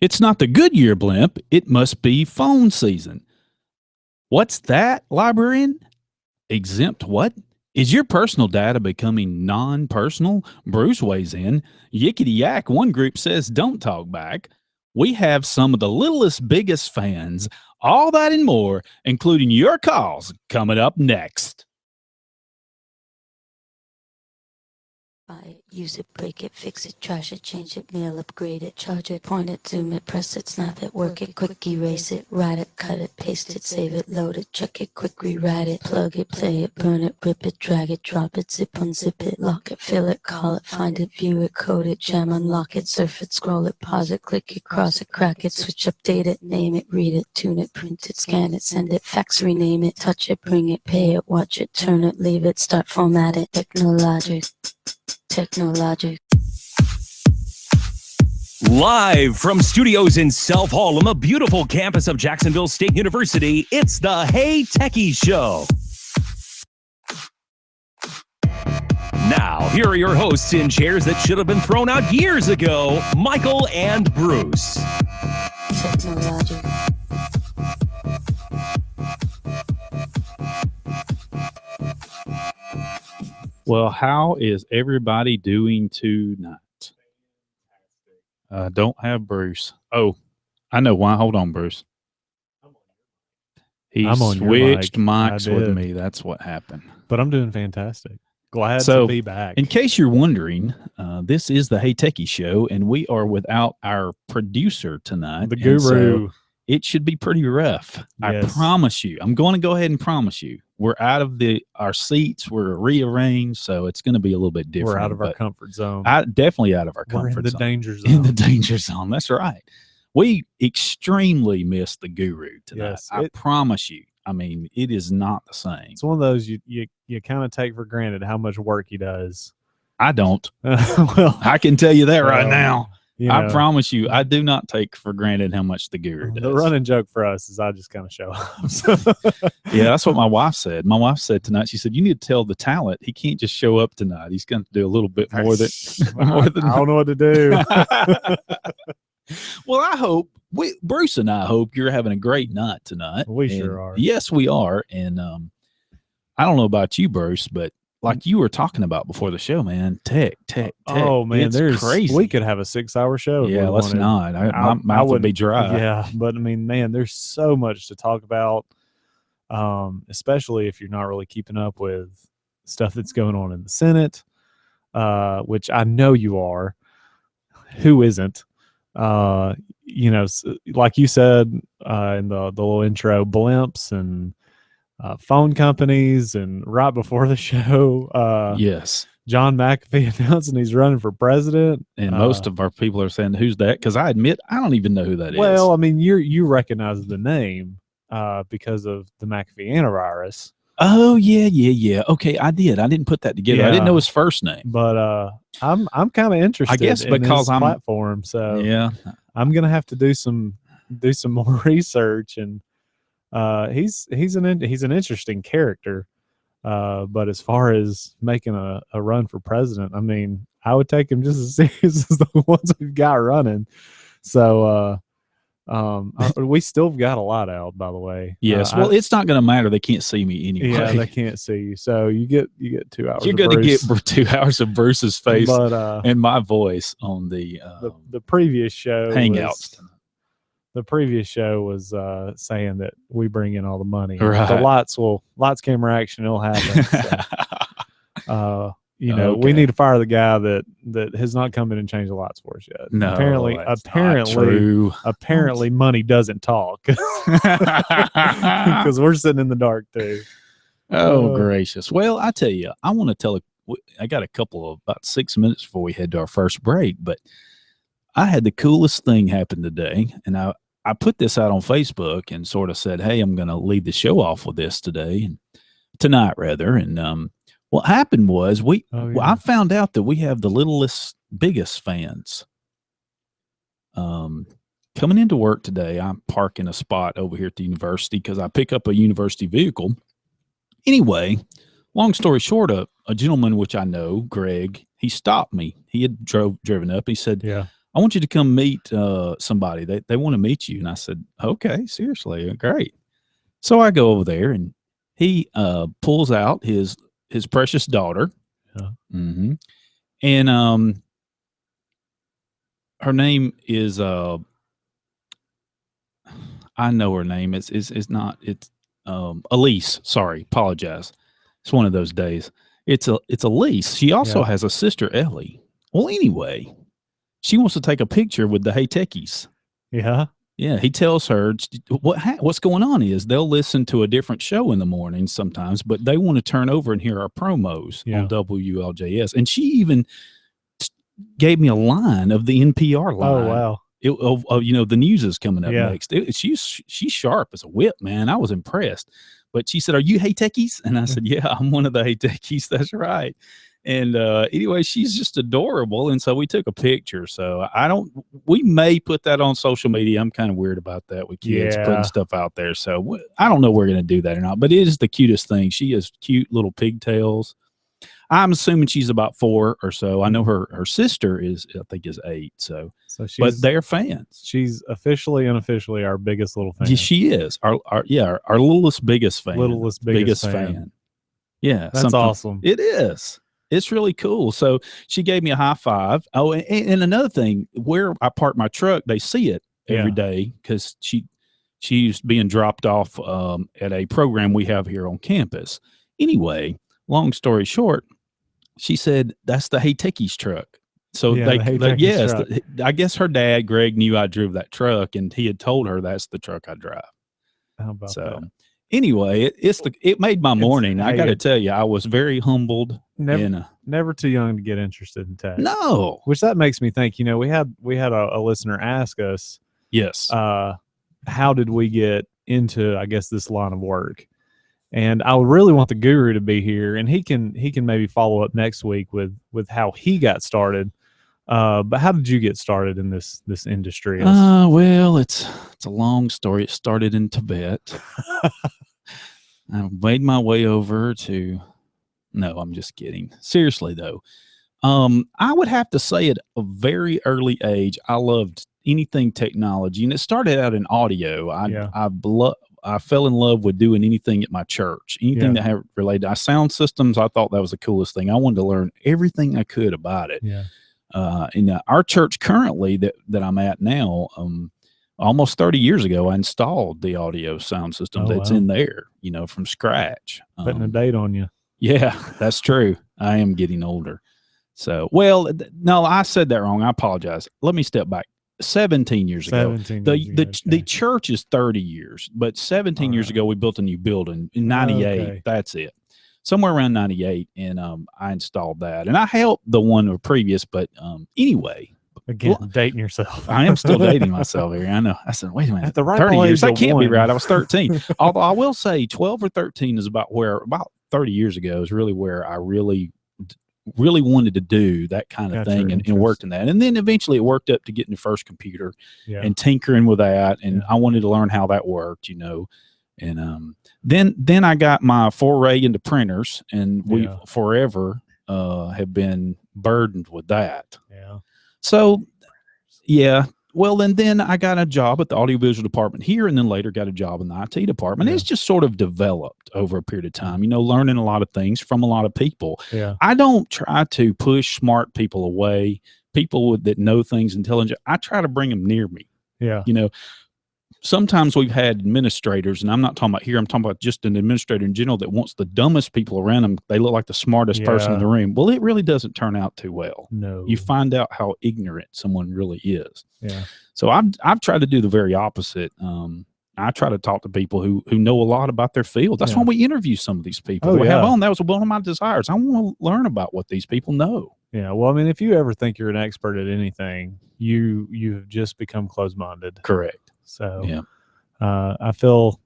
It's not the Goodyear blimp. It must be phone season. What's that, librarian? Exempt what? Is your personal data becoming non-personal? Bruce weighs in. Yickety yak, one group says don't talk back. We have some of the littlest, biggest fans. All that and more, including your calls, coming up next. Buy it, use it, break it, fix it, trash it, change it, mail, upgrade it, charge it, point it, zoom it, press it, snap it, work it, quick erase it, write it, cut it, paste it, save it, load it, check it, quick rewrite it, plug it, play it, burn it, rip it, drag it, drop it, zip, unzip it, lock it, fill it, call it, find it, view it, code it, jam, unlock it, surf it, scroll it, pause it, click it, cross it, crack it, switch, update it, name it, read it, tune it, print it, scan it, send it, fax, rename it, touch it, bring it, pay it, watch it, turn it, leave it, start, format it, technologic. Live from studios in South Hall on the beautiful campus of Jacksonville State University, it's the Hey Techies Show. Now, here are your hosts in chairs that should have been thrown out years ago, Michael and Bruce. Technologic. Well, how is everybody doing tonight? Don't have Bruce. Oh, I know why. Hold on, Bruce. He switched mics with me. That's what happened. But I'm doing fantastic. Glad to be back. In case you're wondering, this is the Hey Techies Show, and we are without our producer tonight. The guru. So it should be pretty rough. Yes. I promise you. I'm going to go ahead and promise you. We're out of our seats. We're rearranged, so it's going to be a little bit different. We're out of our comfort zone. Definitely out of our comfort zone. We're in the danger zone. In the danger zone. That's right. We extremely miss the guru tonight. Yes, I promise you. I mean, it is not the same. It's one of those you kind of take for granted how much work he does. I don't. Well, I can tell you that right now. I promise you, I do not take for granted how much the guru does. The running joke for us is I just kind of show up. So. Yeah, that's what my wife said. My wife said tonight, she said, you need to tell the talent he can't just show up tonight. He's going to do a little bit more than I don't know what to do. Well, I hope, Bruce and I hope you're having a great night tonight. We sure are. Yes, we are. And I don't know about you, Bruce, but like you were talking about before the show, man, tech. Oh, man, it's crazy. We could have a 6-hour show. Yeah, let's not. My mouth would be dry. Yeah, but I mean, man, there's so much to talk about, especially if you're not really keeping up with stuff that's going on in the Senate, which I know you are. Who isn't? Like you said in the little intro, blimps and phone companies, and right before the show, yes, John McAfee announcing he's running for president, and most of our people are saying, "Who's that?" Because I admit I don't even know who that is. Well, I mean, you recognize the name because of the McAfee antivirus. Oh yeah. Okay, I did. I didn't put that together. Yeah. I didn't know his first name, but I'm kind of interested. I guess in because his platform, so yeah, I'm gonna have to do some more research, and he's an interesting character. But as far as making a run for president, I mean, I would take him just as serious as the ones we've got running. So we still got a lot out, by the way. Yes. Well, it's not going to matter. They can't see me anyway. Yeah, they can't see you. So you get 2 hours. You're going to get 2 hours of Bruce's face and my voice on the previous show. Hangouts. The previous show was saying that we bring in all the money. Right. The lights, camera, action, it'll happen. So, we need to fire the guy that has not come in and changed the lights for us yet. No, apparently money doesn't talk, because we're sitting in the dark too. Oh, gracious. Well, I tell you, I want to I got a couple of about 6 minutes before we head to our first break, but I had the coolest thing happen today, and I put this out on Facebook and sort of said, hey, I'm going to lead the show off with this tonight. And what happened was I found out that we have the littlest, biggest fans. Coming into work today, I'm parking a spot over here at the university because I pick up a university vehicle. Anyway, long story short, a gentleman which I know, Greg, he stopped me. He had driven up. He said, yeah, I want you to come meet somebody. They want to meet you. And I said, okay, seriously, great. So I go over there, and he pulls out his precious daughter. Yeah. Mm-hmm. And her name is I know her name. It's not it's Elise. Sorry, apologize. It's one of those days. It's Elise. She also Yeah. has a sister, Ellie. Well, anyway, she wants to take a picture with the Hey Techies. Yeah. Yeah, he tells her what's going on is they'll listen to a different show in the morning sometimes, but they want to turn over and hear our promos Yeah. on WLJS. And she even gave me a line of the NPR line. Oh, wow. Of the news is coming up Yeah. next. She's sharp as a whip, man. I was impressed. But she said, "Are you Hey Techies?" And I said, "Yeah, I'm one of the Hey Techies." That's right. And anyway, she's just adorable. And so we took a picture. So we may put that on social media. I'm kind of weird about that with kids Yeah. putting stuff out there. So I don't know if we're going to do that or not, but it is the cutest thing. She has cute little pigtails. I'm assuming she's about 4 or so. I know her sister is, I think, is 8. So but they're fans. She's officially, unofficially our biggest little fan. Yeah, she is our littlest biggest fan. Littlest biggest fan. Yeah, That's awesome. It is. It's really cool. So she gave me a high five. Oh, and another thing, where I park my truck, they see it every day because she's being dropped off at a program we have here on campus. Anyway, long story short, she said that's the Hey Techies truck. So I guess her dad Greg knew I drove that truck, and he had told her that's the truck I drive. How about that? Anyway, it made my morning. I got to tell you, I was very humbled. Never too young to get interested in tech. No, which that makes me think. We had a listener ask us, yes, how did we get into, I guess, this line of work? And I would really want the guru to be here, and he can maybe follow up next week with how he got started. But how did you get started in this industry? Well, it's a long story. It started in Tibet. I made my way over to. No, I'm just kidding. Seriously though, I would have to say at a very early age, I loved anything technology, and it started out in audio. I fell in love with doing anything at my church, anything that had related to sound systems. I thought that was the coolest thing. I wanted to learn everything I could about it. Yeah. In our church currently that I'm at now, almost 30 years ago, I installed the audio sound system that's in there, from scratch. Putting a date on you. Yeah, that's true. I am getting older. So, no, I said that wrong. I apologize. Let me step back. 17 years ago. The church is 30 years, but 17 years ago we built a new building in 98. Okay. That's it. Somewhere around 98, and I installed that, and I helped the one previous. But anyway, again, dating yourself. I am still dating myself here. I know. I said, wait a minute, at the right 30 years. That can't be right. I was 13. Although I will say 12 or 13 is about 30 years ago is really where I really wanted to do that kind of thing and worked in that. And then eventually it worked up to getting the first computer and tinkering with that. And I wanted to learn how that worked, and then I got my foray into printers, and we forever have been burdened with that. Yeah. So, well, and then I got a job at the audiovisual department here, and then later got a job in the IT department. It's just sort of developed over a period of time, learning a lot of things from a lot of people. Yeah. I don't try to push smart people away, people that know things intelligent. I try to bring them near me. Yeah. Sometimes we've had administrators, and I'm not talking about here, I'm talking about just an administrator in general that wants the dumbest people around them. They look like the smartest person in the room. Well, it really doesn't turn out too well. No. You find out how ignorant someone really is. Yeah. So I've tried to do the very opposite. I try to talk to people who know a lot about their field. That's why we interview some of these people. That was one of my desires. I want to learn about what these people know. Yeah. Well, I mean, if you ever think you're an expert at anything, you've just become closed-minded. Correct. So I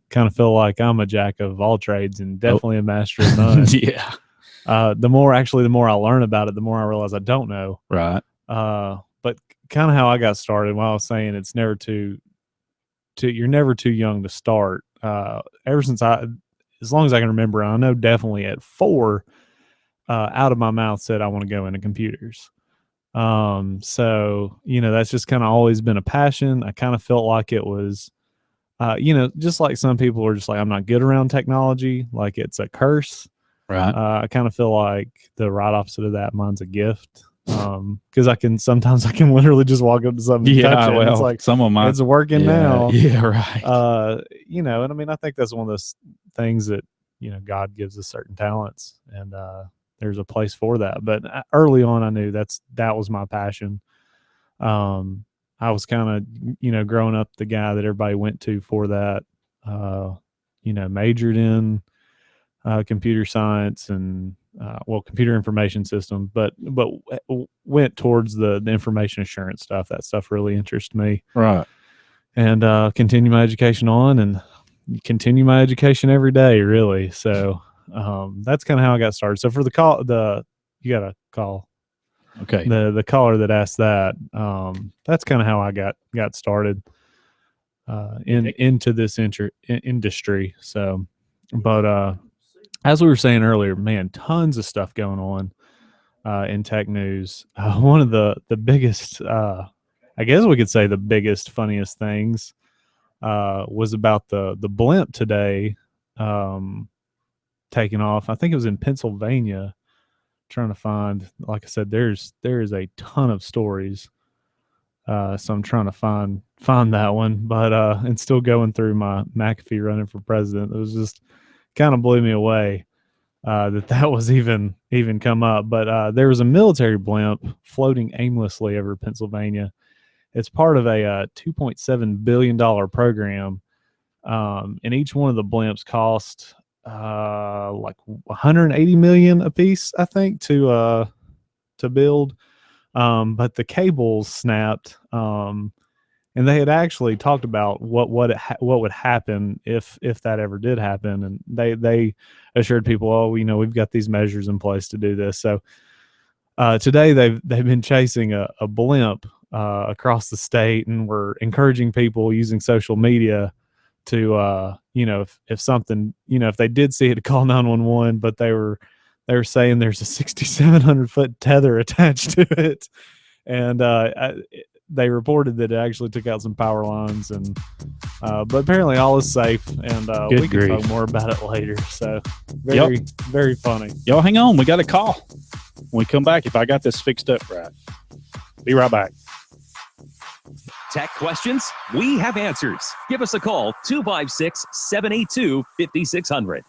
kind of feel like I'm a jack of all trades and definitely a master of none. The more I learn about it, the more I realize I don't know. Right. But kind of how I got started, while I was saying it's never you're never too young to start. Ever since as long as I can remember, I know definitely at 4, out of my mouth said I want to go into computers. So, that's just kind of always been a passion. I kind of felt like it was, just like some people are just like, I'm not good around technology, like it's a curse. Right. I kind of feel like the right opposite of that. Mine's a gift. Because sometimes I can literally just walk up to something and touch it. And it's like, some of my, it's working now. Yeah, right. And I mean, I think that's one of those things that, God gives us certain talents, and there's a place for that. But early on, I knew that was my passion. I was kind of, growing up the guy that everybody went to for that, majored in computer science and computer information systems, but went towards the information assurance stuff. That stuff really interests me. Right. And continue my education on, and continue my education every day, really. So that's kind of how I got started. So for you got a call. Okay. The caller that asked that, that's kind of how I got started into this industry. So, but as we were saying earlier, man, tons of stuff going on in tech news. One of the biggest, I guess we could say the biggest, funniest things was about the blimp today taking off. I think it was in Pennsylvania. Trying to find, like I said, there is a ton of stories. So I'm trying to find that one, but and still going through my McAfee running for president. It was just kind of blew me away that was even come up. But there was a military blimp floating aimlessly over Pennsylvania. It's part of a $2.7 billion program, and each one of the blimps cost like 180 million a piece, I think, to build. But the cables snapped, and they had actually talked about what would happen if that ever did happen, and they assured people, oh, we've got these measures in place to do this. So today they've been chasing a blimp across the state, and we're encouraging people using social media to if something, if they did see it, to call 911. But they were saying there's a 6,700 foot tether attached to it, and they reported that it actually took out some power lines, and but apparently all is safe, and we can talk more about it later. So very funny. Y'all hang on, we got a call. When we come back, if I got this fixed up right, be right back. Tech questions? We have answers. Give us a call, 256-782-5600.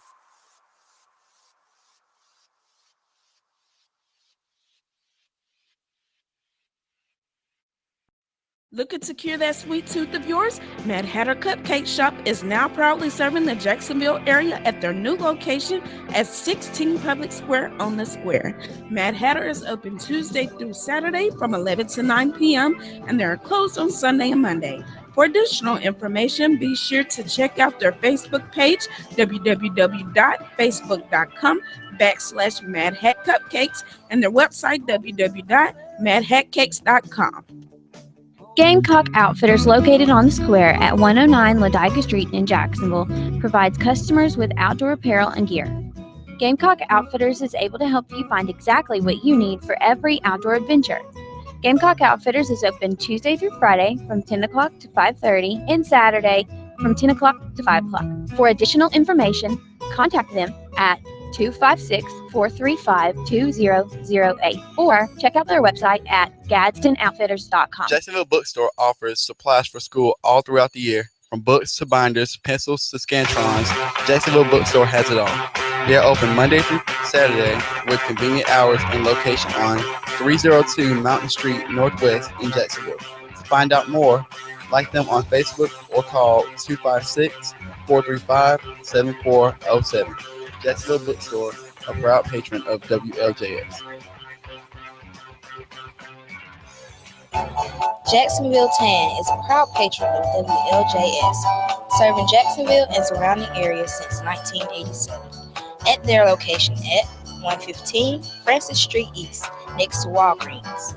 Looking to cure that sweet tooth of yours? Mad Hatter Cupcake Shop is now proudly serving the Jacksonville area at their new location at 16 Public Square on the Square. Mad Hatter is open Tuesday through Saturday from 11 to 9 p.m. and they are closed on Sunday and Monday. For additional information, be sure to check out their Facebook page, www.facebook.com/Mad Hat Cupcakes, and their website, www.madhatcakes.com. Gamecock Outfitters, located on the square at 109 Ladica Street in Jacksonville, provides customers with outdoor apparel and gear. Gamecock Outfitters is able to help you find exactly what you need for every outdoor adventure. Gamecock Outfitters is open Tuesday through Friday from 10 o'clock to 5:30 and Saturday from 10 o'clock to 5 o'clock. For additional information, contact them at 256-435-2008 or check out their website at GadsdenOutfitters.com. Jacksonville Bookstore offers supplies for school all throughout the year. From books to binders, pencils to Scantrons, Jacksonville Bookstore has it all. They are open Monday through Saturday with convenient hours and location on 302 Mountain Street Northwest in Jacksonville. To find out more, like them on Facebook or call 256-435-7407. Jacksonville Bookstore, a proud patron of WLJS. Jacksonville Tan is a proud patron of WLJS, serving Jacksonville and surrounding areas since 1987. At their location at 115 Francis Street East, next to Walgreens.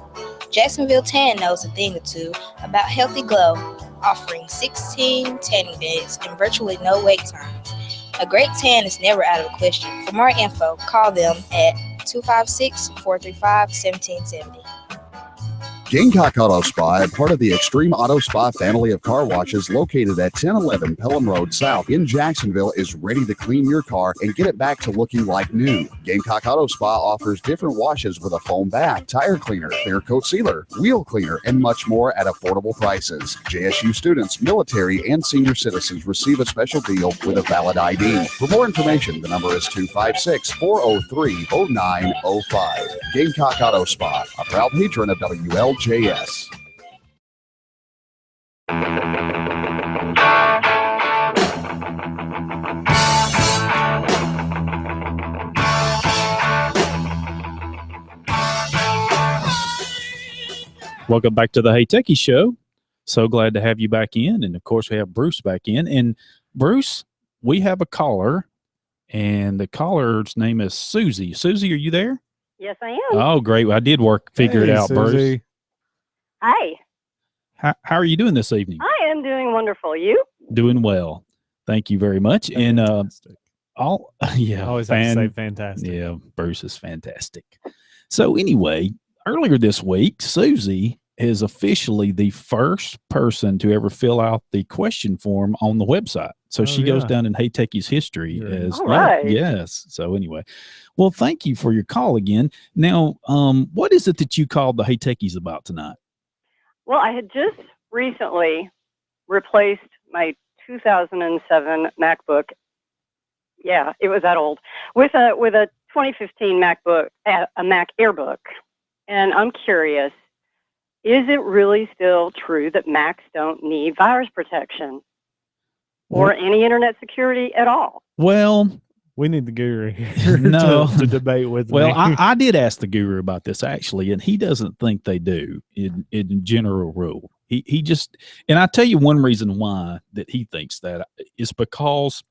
Jacksonville Tan knows a thing or two about healthy glow, offering 16 tanning beds and virtually no wait times. A great tan is never out of the question. For more info, call them at 256-435-1770. Gamecock Auto Spa, a part of the Extreme Auto Spa family of car washes located at 1011 Pelham Road South in Jacksonville, is ready to clean your car and get it back to looking like new. Gamecock Auto Spa offers different washes with a foam bath, tire cleaner, clear coat sealer, wheel cleaner, and much more at affordable prices. JSU students, military, and senior citizens receive a special deal with a valid ID. For more information, the number is 256-403-0905. Gamecock Auto Spa, a proud patron of WLJS. Welcome back to the Hey Techies Show. So glad to have you back in. And of course, we have Bruce back in. And Bruce, we have a caller, and the caller's name is Susie. Susie, are you there? Yes, I am. Oh, great. I did figure it out, Susie. Bruce. Hi. How are you doing this evening? I am doing wonderful. You? Doing well. Thank you very much. And Fantastic. yeah, I always have to say fantastic. Yeah, Bruce is fantastic. So anyway, earlier this week, Susie is officially the first person to ever fill out the question form on the website. So she goes down in Hey Techies history as all right. yes. So anyway, well, thank you for your call again. Now, what is it that you called the Hey Techies about tonight? Well, I had just recently replaced my 2007 MacBook. Yeah, it was that old, with a 2015 MacBook, a Mac Airbook. And I'm curious, is it really still true that Macs don't need virus protection or any internet security at all? Well, we need the guru here to debate with well, me. I did ask the guru about this actually, and he doesn't think they do in general rule. He just, and I tell you one reason why that he thinks that is because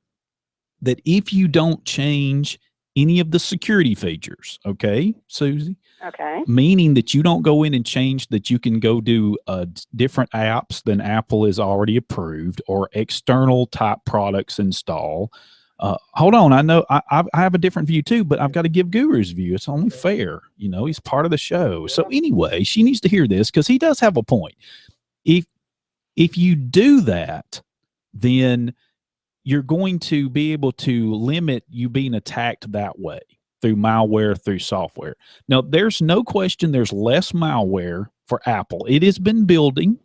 that if you don't change any of the security features, okay, Susie? Okay. Meaning that you don't go in and change that you can go do different apps than Apple is already approved or external type products install. Hold on. I know I have a different view too, but I've got to give Guru's view. It's only fair. You know, he's part of the show. So anyway, she needs to hear this because he does have a point. If you do that, then you're going to be able to limit you being attacked that way through malware, through software. Now, there's no question there's less malware for Apple. It has been building.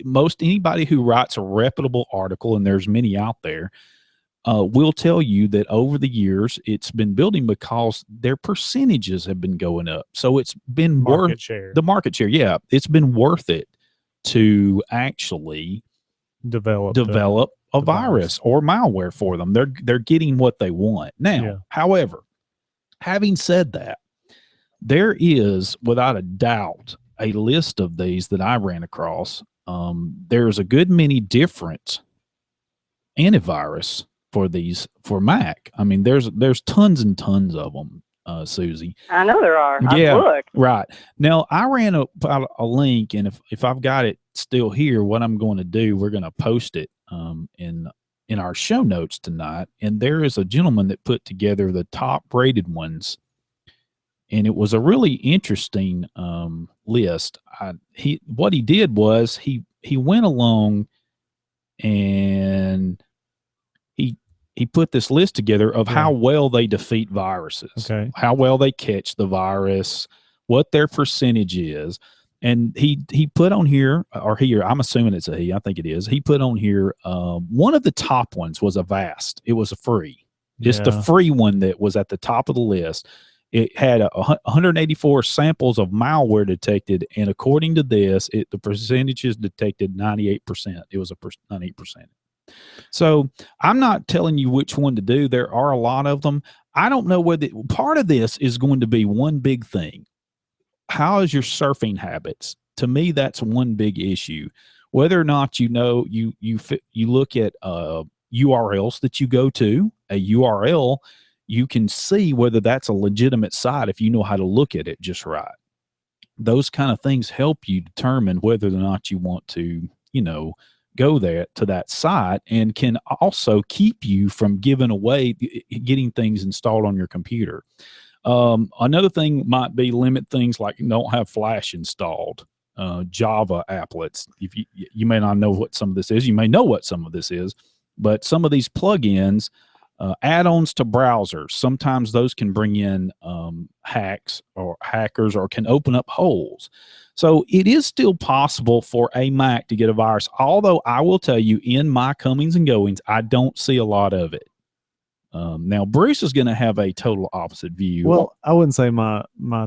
Most anybody who writes a reputable article, and there's many out there, will tell you that over the years it's been building because their percentages have been going up. So it's been market share. The market share. Yeah, it's been worth it to actually develop a virus or malware for them. They're getting what they want. Now, however, having said that, there is without a doubt a list of these that I ran across. There's a good many different antivirus for Mac. I mean, there's tons and tons of them, Susie. I know there are. Yeah, I've looked. right. Now, I ran a link, and if I've got it still here, what I'm going to do, we're going to post it in our show notes tonight. And there is a gentleman that put together the top rated ones, and it was a really interesting list. What he did was he went along and he put this list together of how well they defeat viruses, how well they catch the virus, what their percentage is. And he put on here, I'm assuming it's a he, I think it is. He put on here, one of the top ones was Avast. It was a free. Just the free one that was at the top of the list. It had 184 samples of malware detected, and according to this, the percentages detected 98%. It was 98%. So I'm not telling you which one to do. There are a lot of them. I don't know whether part of this is going to be one big thing. How is your surfing habits? To me, that's one big issue. Whether or not you look at URLs that you go to, a URL, you can see whether that's a legitimate site if you know how to look at it just right. Those kind of things help you determine whether or not you want to, go there to that site, and can also keep you from getting things installed on your computer. Another thing might be limit things like don't have Flash installed. Java applets. If you may not know what some of this is, you may know what some of this is, but some of these plugins, add-ons to browsers, sometimes those can bring in hacks or hackers, or can open up holes. So it is still possible for a Mac to get a virus, although I will tell you, in my comings and goings, I don't see a lot of it. Now, Bruce is going to have a total opposite view. Well, I wouldn't say my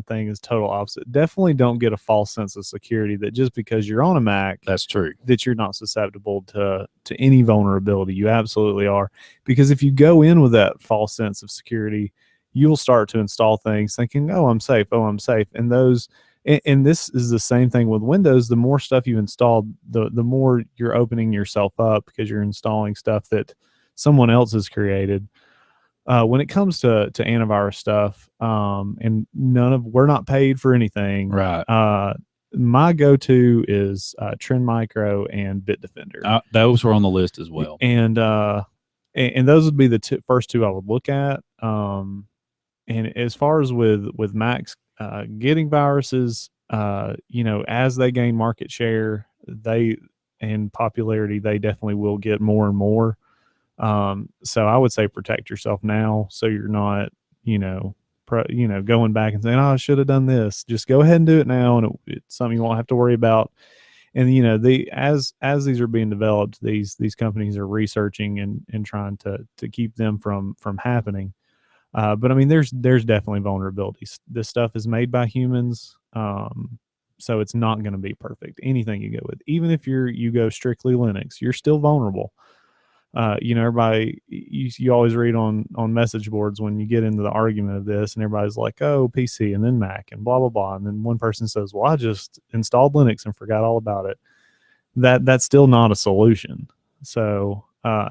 thing is total opposite. Definitely don't get a false sense of security that just because you're on a Mac, that's true, that you're not susceptible to any vulnerability. You absolutely are. Because if you go in with that false sense of security, you'll start to install things thinking, oh, I'm safe. Oh, I'm safe. And this is the same thing with Windows. The more stuff you install, the more you're opening yourself up, because you're installing stuff that someone else has created. When it comes to antivirus stuff, and we're not paid for anything. Right. My go-to is Trend Micro and Bitdefender. Those were on the list as well. And those would be the first two I would look at. And as far as with Macs getting viruses, as they gain market share, and popularity, they definitely will get more and more. So I would say protect yourself now, so you're not, going back and saying, oh, I should have done this. Just go ahead and do it now, and it's something you won't have to worry about. And as these are being developed, these companies are researching and trying to keep them from happening. But I mean, there's definitely vulnerabilities. This stuff is made by humans, so it's not going to be perfect. Anything you go with, even if you go strictly Linux, you're still vulnerable. Everybody, you always read on message boards when you get into the argument of this, and everybody's like, oh, PC and then Mac and blah, blah, blah. And then one person says, well, I just installed Linux and forgot all about it. That's still not a solution. So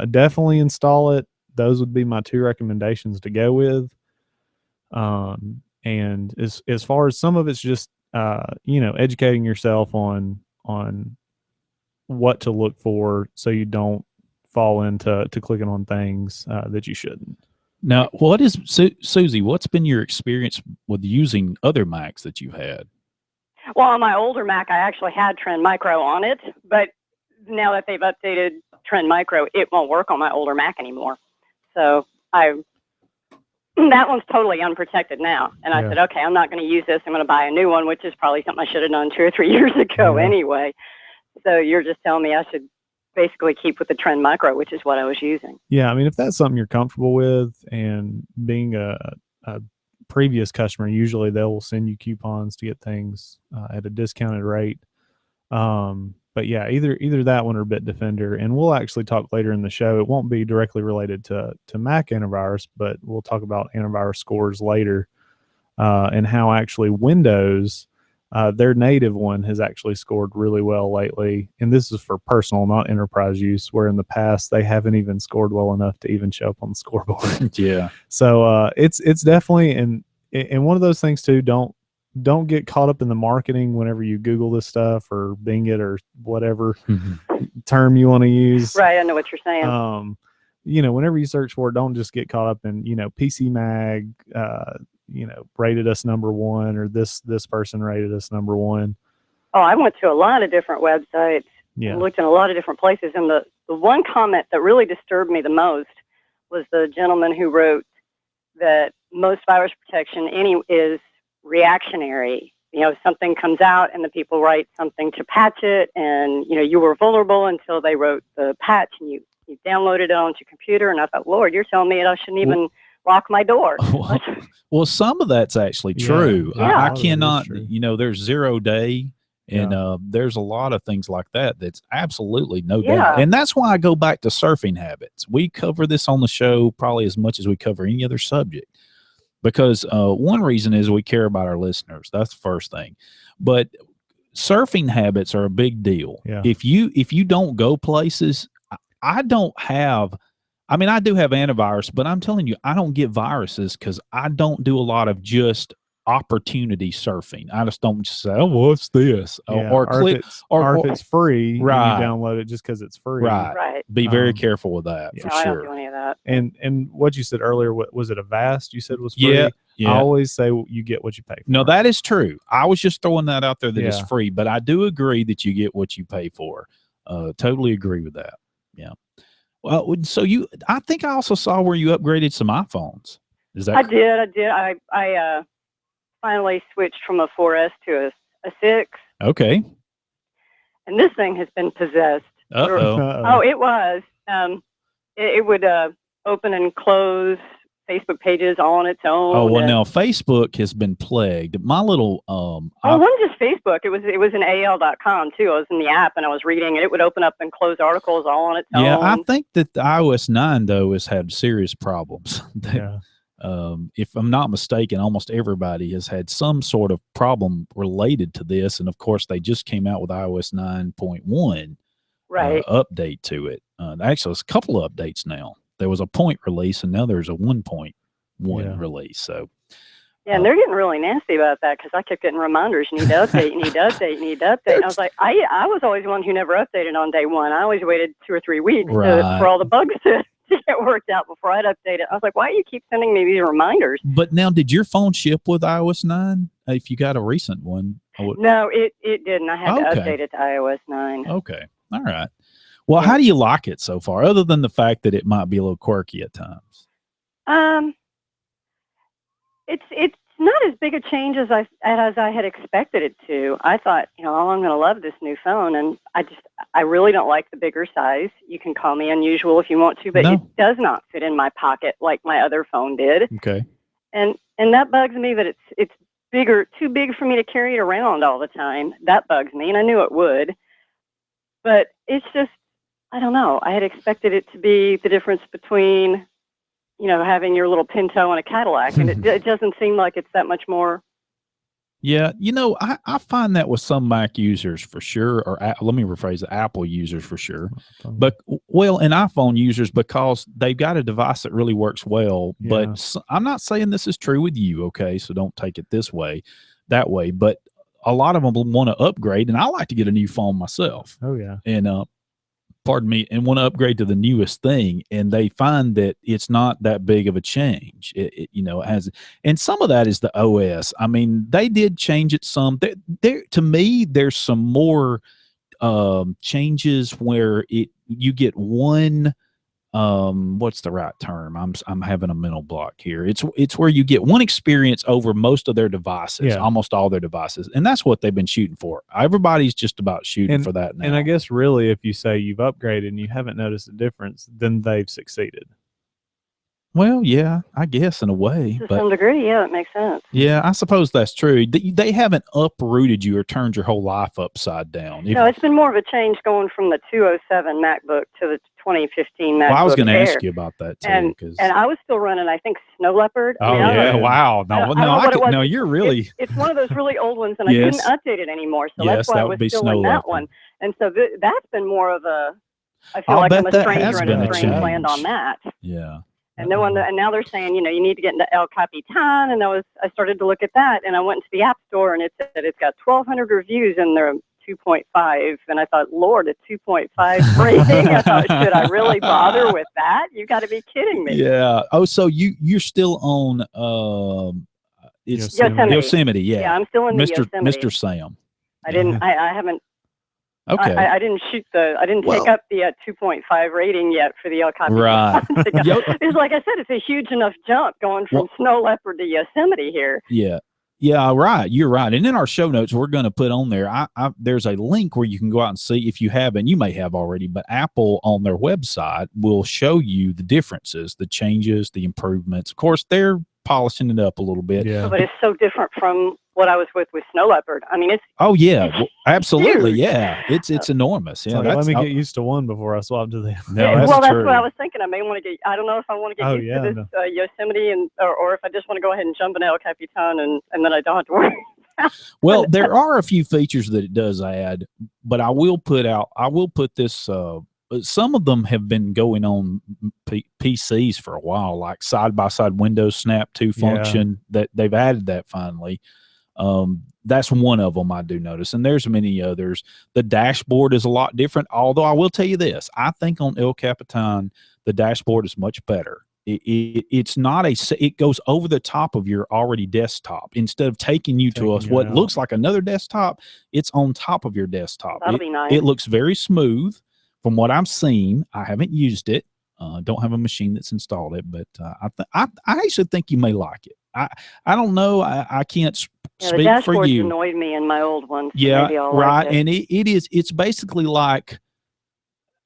definitely install it. Those would be my two recommendations to go with. And as far as some of it's just, educating yourself on what to look for, so you don't fall into clicking on things that you shouldn't. Now, Susie, what's been your experience with using other Macs that you've had? Well, on my older Mac, I actually had Trend Micro on it, but now that they've updated Trend Micro, it won't work on my older Mac anymore. So that one's totally unprotected now. And I said, okay, I'm not going to use this. I'm going to buy a new one, which is probably something I should have done 2 or 3 years ago anyway. So you're just telling me I should basically keep with the Trend Micro, which is what I was using. Yeah, I mean, if that's something you're comfortable with, and being a previous customer, usually they'll send you coupons to get things at a discounted rate. But yeah, either that one or Bitdefender. And we'll actually talk later in the show. It won't be directly related to Mac antivirus, but we'll talk about antivirus scores later, and how actually Windows, their native one, has actually scored really well lately. And this is for personal, not enterprise use, where in the past they haven't even scored well enough to even show up on the scoreboard. Yeah. So it's definitely, and one of those things too, don't get caught up in the marketing whenever you Google this stuff or Bing it or whatever term you want to use. Right, I know what you're saying. Whenever you search for it, don't just get caught up in, PC Mag, rated us number 1, or this person rated us number 1. Oh, I went to a lot of different websites, and looked in a lot of different places. And the one comment that really disturbed me the most was the gentleman who wrote that most virus protection is reactionary. Something comes out and the people write something to patch it, and you were vulnerable until they wrote the patch, and you downloaded it onto your computer. And I thought, Lord, you're telling me I shouldn't even lock my door. Well, some of that's actually true. Yeah. I cannot, there's 0 day, and there's a lot of things like that that's absolutely no doubt. And that's why I go back to surfing habits. We cover this on the show probably as much as we cover any other subject, because one reason is we care about our listeners. That's the first thing. But surfing habits are a big deal. Yeah. If you don't go places, I do have antivirus, but I'm telling you, I don't get viruses because I don't do a lot of just opportunity surfing. I just don't just say, oh, what's this? Or if it's free, right, you download it just because it's free. Right. Be very careful with that, for I sure. don't do any of that. And what you said earlier, was it Avast you said was free? Yeah. Yeah. I always say you get what you pay for. No, that is true. I was just throwing that out there that it's Yeah. free, but I do agree that you get what you pay for. Totally agree with that. Yeah. Well, so I think I also saw where you upgraded some iPhones. Is that? I did. I finally switched from a 4S to a 6. Okay. And this thing has been possessed. Uh-oh. Oh, it was. It would open and close Facebook pages all on its own. Oh, well, now Facebook has been plagued. My little it wasn't just Facebook. It was in AL.com too. I was in the app and I was reading, and it would open up and close articles all on its own. Yeah, I think that the iOS 9 though has had serious problems. Yeah. If I'm not mistaken, almost everybody has had some sort of problem related to this, and of course, they just came out with iOS 9.1 update to it. Actually, it's a couple of updates now. There was a point release, and now there's a 1.1 release. So, yeah, and they're getting really nasty about that because I kept getting reminders: you need to update, you need to update, you need to update. And I was like, I was always the one who never updated on day one. I always waited 2 or 3 weeks for all the bugs to get worked out before I'd update it. I was like, why do you keep sending me these reminders? But now, did your phone ship with iOS 9? If you got a recent one, no, it didn't. I had to update it to iOS 9. Okay, all right. Well, how do you like it so far, other than the fact that it might be a little quirky at times? It's not as big a change as I had expected it to. I thought, oh, I'm going to love this new phone, and I really don't like the bigger size. You can call me unusual if you want to, but it does not fit in my pocket like my other phone did. Okay. And that bugs me that it's bigger, too big for me to carry it around all the time. That bugs me, and I knew it would. But it's just, I don't know. I had expected it to be the difference between, having your little Pinto and a Cadillac, and it doesn't seem like it's that much more. Yeah, I find that with some Mac users for sure, or let me rephrase it, Apple users for sure, and iPhone users, because they've got a device that really works well. Yeah. But I'm not saying this is true with you, okay? So don't take it that way. But a lot of them want to upgrade, and I like to get a new phone myself. Oh yeah, and pardon me, and want to upgrade to the newest thing, and they find that it's not that big of a change. It has, and some of that is the OS. I mean, they did change it some. There to me, there's some more changes where you get one. What's the right term? I'm having a mental block here. It's where you get one experience over most of their devices, almost all their devices, and that's what they've been shooting for. Everybody's just about shooting for that now. And I guess really, if you say you've upgraded and you haven't noticed a difference, then they've succeeded. Well, yeah, I guess in a way. To some degree, yeah, that makes sense. Yeah, I suppose that's true. They haven't uprooted you or turned your whole life upside down. No, it's been more of a change going from the 207 MacBook to the 2015 MacBook Well, I was going to Air. ask you about that too. And I was still running, I think, Snow Leopard. Oh, yeah, wow. No, you're really... It's one of those really old ones, and I couldn't update it anymore, so that's why I was still in that one. And so that's been more of a... I feel like I'm a stranger in a strange land on that. Yeah. And now they're saying, you need to get into El Capitan, and I started to look at that, and I went into the App Store, and it said it's got 1,200 reviews, and they're 2.5, and I thought, Lord, a 2.5 rating. I thought, should I really bother with that? You got to be kidding me. Yeah. Oh, so you're still on Yosemite. Yeah. Yeah, I'm still in the Yosemite. Mr. Sam. I haven't. Okay. I didn't take up the 2.5 rating yet for the El Capitan. Right. It's like I said, it's a huge enough jump going from Snow Leopard to Yosemite here. Yeah. Yeah, right. You're right. And in our show notes, we're going to put on there, there's a link where you can go out and see, if you haven't, you may have already, but Apple on their website will show you the differences, the changes, the improvements. Of course, they're polishing it up a little bit. Yeah. But it's so different from what I was with Snow Leopard. I mean, it's... Oh, yeah. Absolutely. Huge. Yeah. It's enormous. Yeah. Let me get used to one before I swap to the... No, that's what I was thinking. I may want to get... I don't know if I want to get used to this Yosemite, or if I just want to go ahead and jump in El Capitan and then I don't have to worry. Well, there are a few features that it does add, but I will put this... some of them have been going on PCs for a while, like side-by-side Windows Snap 2 function, that they've added that finally. That's one of them I do notice, and there's many others. The dashboard is a lot different, although I will tell you this. I think on El Capitan, the dashboard is much better. it's not it goes over the top of your already desktop. Instead of taking you to what looks like another desktop, it's on top of your desktop. That'll be nice. It looks very smooth from what I've seen. I haven't used it. Don't have a machine that's installed it, but I actually think you may like it. I don't know. I can't speak the for dashboards you. annoyed me in my old one. So Yeah, maybe I'll right. like it. And it's basically like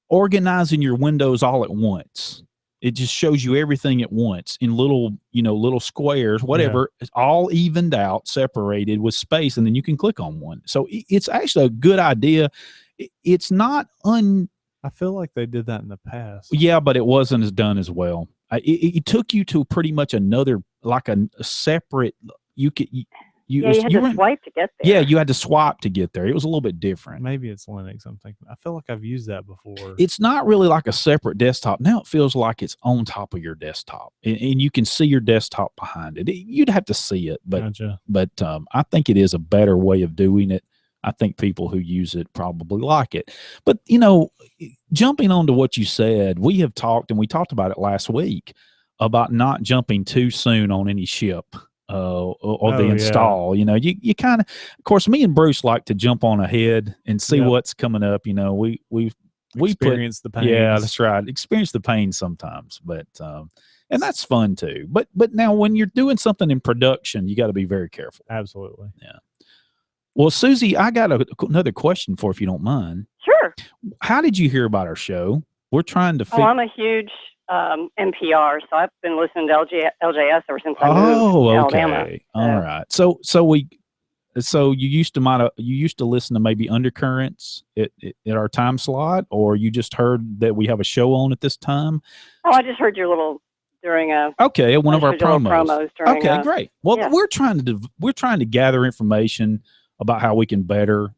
organizing your windows all at once. It just shows you everything at once in little squares, whatever. It's all evened out, separated with space, and then you can click on one. So it's actually a good idea. It's not I feel like they did that in the past. Yeah, but it wasn't as done as well. It took you to pretty much another, like a separate. You could. You had to swipe to get there. Yeah, you had to swipe to get there. It was a little bit different. Maybe it's Linux. I'm thinking. I feel like I've used that before. It's not really like a separate desktop. Now it feels like it's on top of your desktop, and you can see your desktop behind it. You'd have to see it, but Gotcha. but I think it is a better way of doing it. I think people who use it probably like it. But, jumping on to what you said, we talked about it last week about not jumping too soon on any ship. Or the install, you kind of course, me and Bruce like to jump on ahead and see what's coming up. We experience the pain. Yeah, that's right. Experience the pain sometimes, but and that's fun too. But now when you're doing something in production, you got to be very careful. Absolutely. Yeah. Well, Susie, I got another question for, if you don't mind. Sure. How did you hear about our show? We're trying to. I'm a huge NPR, so I've been listening to LJS ever since I moved to Alabama. All right. So you used to listen to maybe Undercurrents at our time slot, or you just heard that we have a show on at this time? Oh, I just heard your little during a one of our promos. During great. Well, we're trying to gather information about how we can better,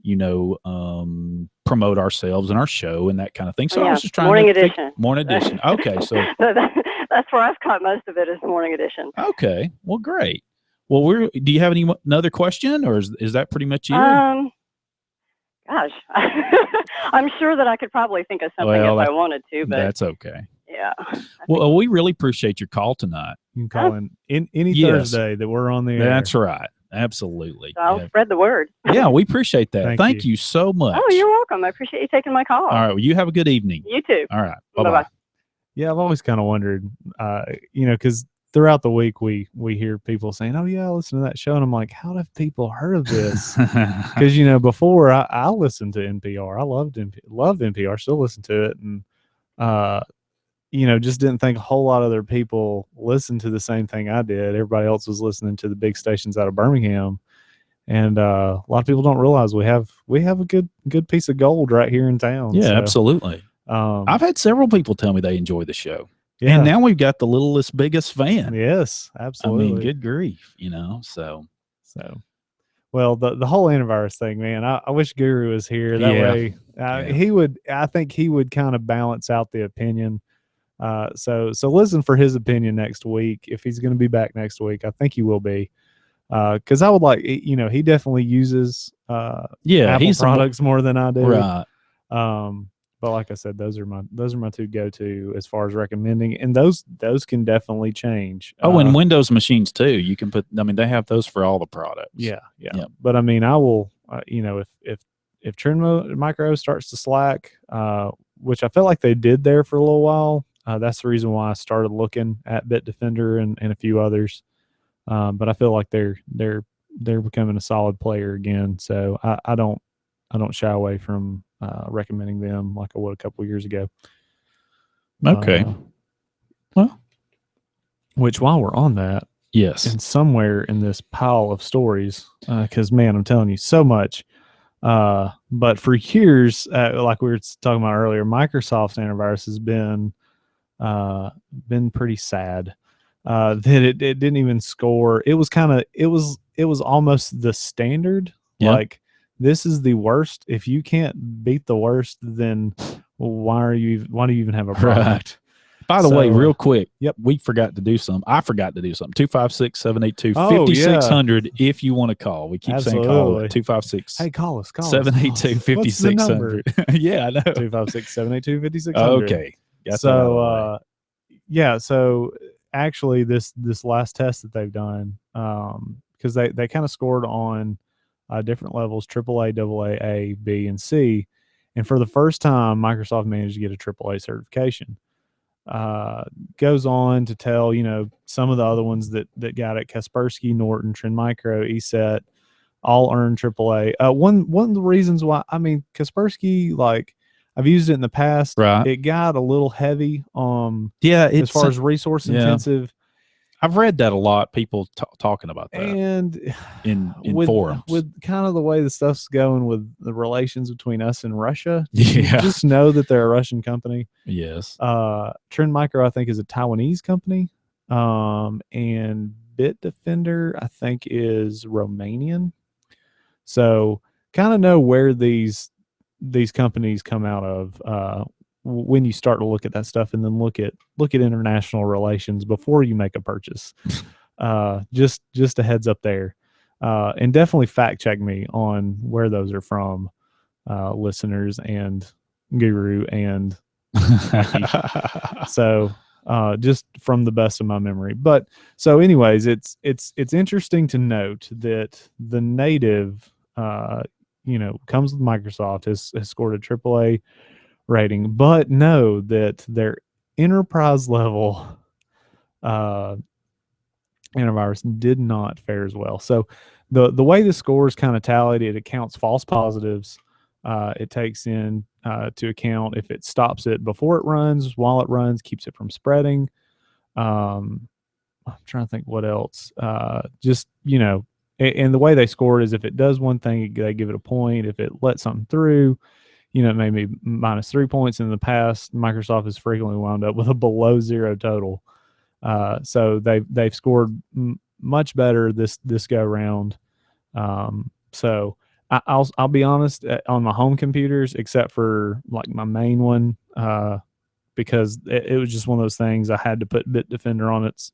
promote ourselves and our show and that kind of thing. So I was just trying Morning edition. Morning edition. Okay, so that's where I've caught most of it, is morning edition. Okay, well, great. Well, do you have another question, or is that pretty much it? Gosh, I'm sure that I could probably think of something if I wanted to, but that's okay. Yeah. Well, we really appreciate your call tonight. You can call in any Thursday that we're on the air. That's right. Absolutely. So I'll spread the word. Yeah, we appreciate that. Thank you so much. Oh, you're welcome. I appreciate you taking my call. All right. Well, you have a good evening. You too. All right. Bye-bye. Yeah, I've always kind of wondered, because throughout the week we hear people saying, "Oh yeah, I listen to that show," and I'm like, "How have people heard of this?" Because before I listened to NPR, I loved NPR, still listen to it, and just didn't think a whole lot of other people listened to the same thing I did. Everybody else was listening to the big stations out of Birmingham, and a lot of people don't realize we have a good piece of gold right here in town. Yeah, absolutely. I've had several people tell me they enjoy the show. Yeah. And now we've got the littlest, biggest fan. Yes, absolutely. I mean, good grief, so. Well, the whole antivirus thing, man, I wish Guru was here. That way, I think he would kind of balance out the opinion. So listen for his opinion next week. If he's going to be back next week, I think he will be. Because I would like, he definitely uses Apple products more than I do. Right. But like I said, those are my two go-to as far as recommending, and those can definitely change. And Windows machines too. You can they have those for all the products. Yeah. But I mean, I will, if Trend Micro starts to slack, which I felt like they did there for a little while, that's the reason why I started looking at Bitdefender and a few others. But I feel like they're becoming a solid player again. So I don't shy away from recommending them like I would a couple years ago. Okay. Which, while we're on that, yes, and somewhere in this pile of stories, because man, I'm telling you so much. But for years, like we were talking about earlier, Microsoft's antivirus has been pretty sad. That it didn't even score. It was almost the standard. Yep. Like, this is the worst. If you can't beat the worst, then why do you even have a product? Right. By the way, real quick, yep, we forgot to do something. I forgot to do something. 256-782-5600 if you want to call. We keep saying call it. 256. Hey, call us. 782-5600. Yeah, I know. 256-782-5600. Okay. So yeah, so actually this last test that they've done, because they kind of scored on different levels, AAA, AA, A, B, and C, and for the first time, Microsoft managed to get a AAA certification. Goes on to tell, some of the other ones that got it: Kaspersky, Norton, Trend Micro, ESET, all earned AAA. One of the reasons why, I mean, Kaspersky, like, I've used it in the past. Right. It got a little heavy, Yeah, as far as resource intensive. I've read that a lot. People talking about that, And in forums. with kind of the way the stuff's going with the relations between us and Russia, you Yeah. just know that they're a Russian company. Yes. Trend Micro, I think, is a Taiwanese company, and Bitdefender, I think, is Romanian. So kind of know where these companies come out of when you start to look at that stuff, and then look at international relations before you make a purchase. Just a heads up there, and definitely fact check me on where those are from, listeners and Guru and Mikey. So just from the best of my memory. But so anyways, it's interesting to note that the native, comes with Microsoft, has scored a AAA rating, but know that their enterprise level antivirus did not fare as well. So the way the score is kind of tallied, it accounts false positives. It takes in to account if it stops it before it runs, while it runs, keeps it from spreading. I'm trying to think what else. Just, and the way they score it is if it does one thing, they give it a point. If it lets something through, maybe -3 points. In the past, Microsoft has frequently wound up with a below zero total. So they've scored much better this go round. So I'll be honest, on my home computers, except for like my main one, because it was just one of those things I had to put Bitdefender on it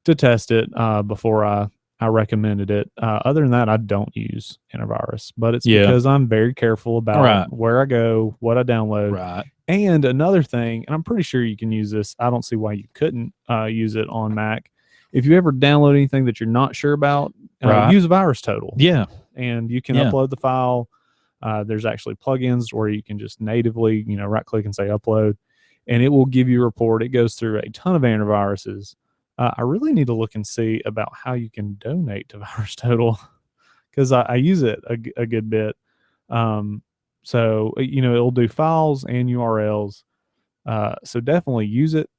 to test it before I recommended it. Other than that, I don't use antivirus, but it's because I'm very careful about where I go, what I download. Right. And another thing, and I'm pretty sure you can use this, I don't see why you couldn't use it on Mac. If you ever download anything that you're not sure about, use Virus Total. Yeah. And you can upload the file. There's actually plugins where you can just natively, right click and say upload, and it will give you a report. It goes through a ton of antiviruses. I really need to look and see about how you can donate to Virus Total, because I use it a good bit. So, it'll do files and URLs. So definitely use it.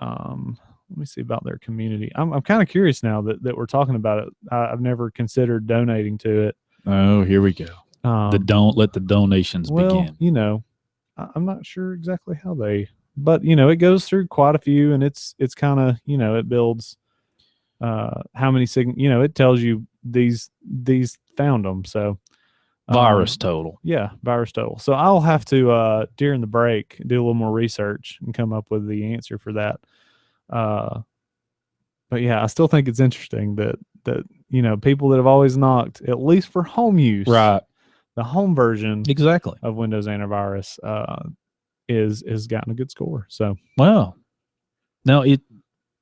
Let me see about their community. I'm kind of curious now that we're talking about it. I've never considered donating to it. Oh, here we go. Don't let the donations begin. I'm not sure exactly how but it goes through quite a few, and it's kind of, it builds how many it tells you these found them. So Virus Total. Yeah, Virus Total. So I'll have to during the break do a little more research and come up with the answer for that. But yeah, I still think it's interesting that people that have always knocked, at least for home use, right, the home version exactly of Windows antivirus is gotten a good score. So well, now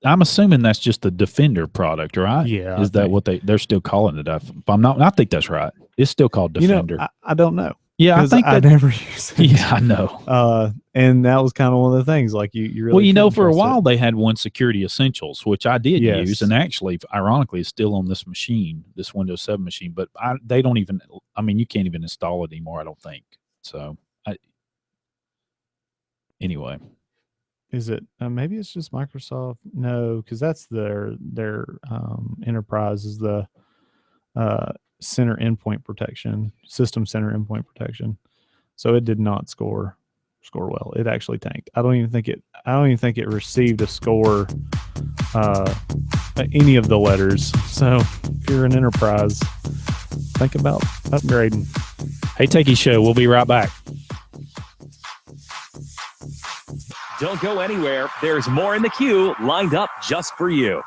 I'm assuming that's just the Defender product, right? Yeah. Is that what they're still calling it? If I'm not, I think that's right. It's still called Defender. I don't know. Yeah, I think I never use it. Yeah, I know. And that was kind of one of the things. Like you really for a while they had one, Security Essentials, which I did Yes. use, and actually, ironically, it's still on this machine, this Windows 7 machine. But they don't even. I mean, you can't even install it anymore. I don't think so. Anyway. Is it maybe it's just Microsoft? No, because that's their enterprise is the center endpoint protection, system center endpoint protection. So it did not score well. It actually tanked. I don't even think it received a score any of the letters. So if you're an enterprise, think about upgrading. Hey Techies Show, we'll be right back. Don't go anywhere. There's more in the queue lined up just for you.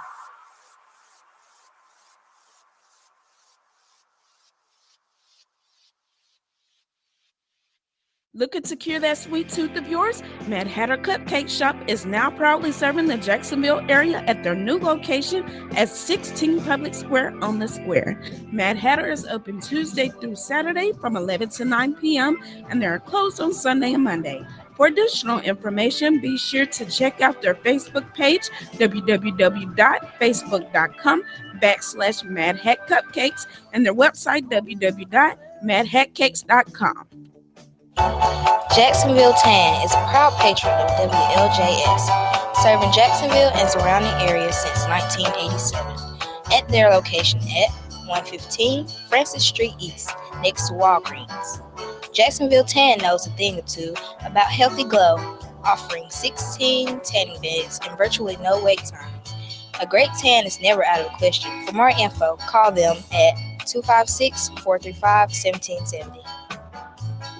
Looking to cure that sweet tooth of yours? Mad Hatter Cupcake Shop is now proudly serving the Jacksonville area at their new location at 16 Public Square on the Square. Mad Hatter is open Tuesday through Saturday from 11 to 9 p.m. and they're closed on Sunday and Monday. For additional information, be sure to check out their Facebook page, www.facebook.com/Mad Hat Cupcakes, and their website, www.madhatcakes.com. Jacksonville Tan is a proud patron of WLJS, serving Jacksonville and surrounding areas since 1987. At their location at 115 Francis Street East, next to Walgreens. Jacksonville Tan knows a thing or two about healthy glow, offering 16 tanning beds and virtually no wait times. A great tan is never out of the question. For more info, call them at 256-435-1770.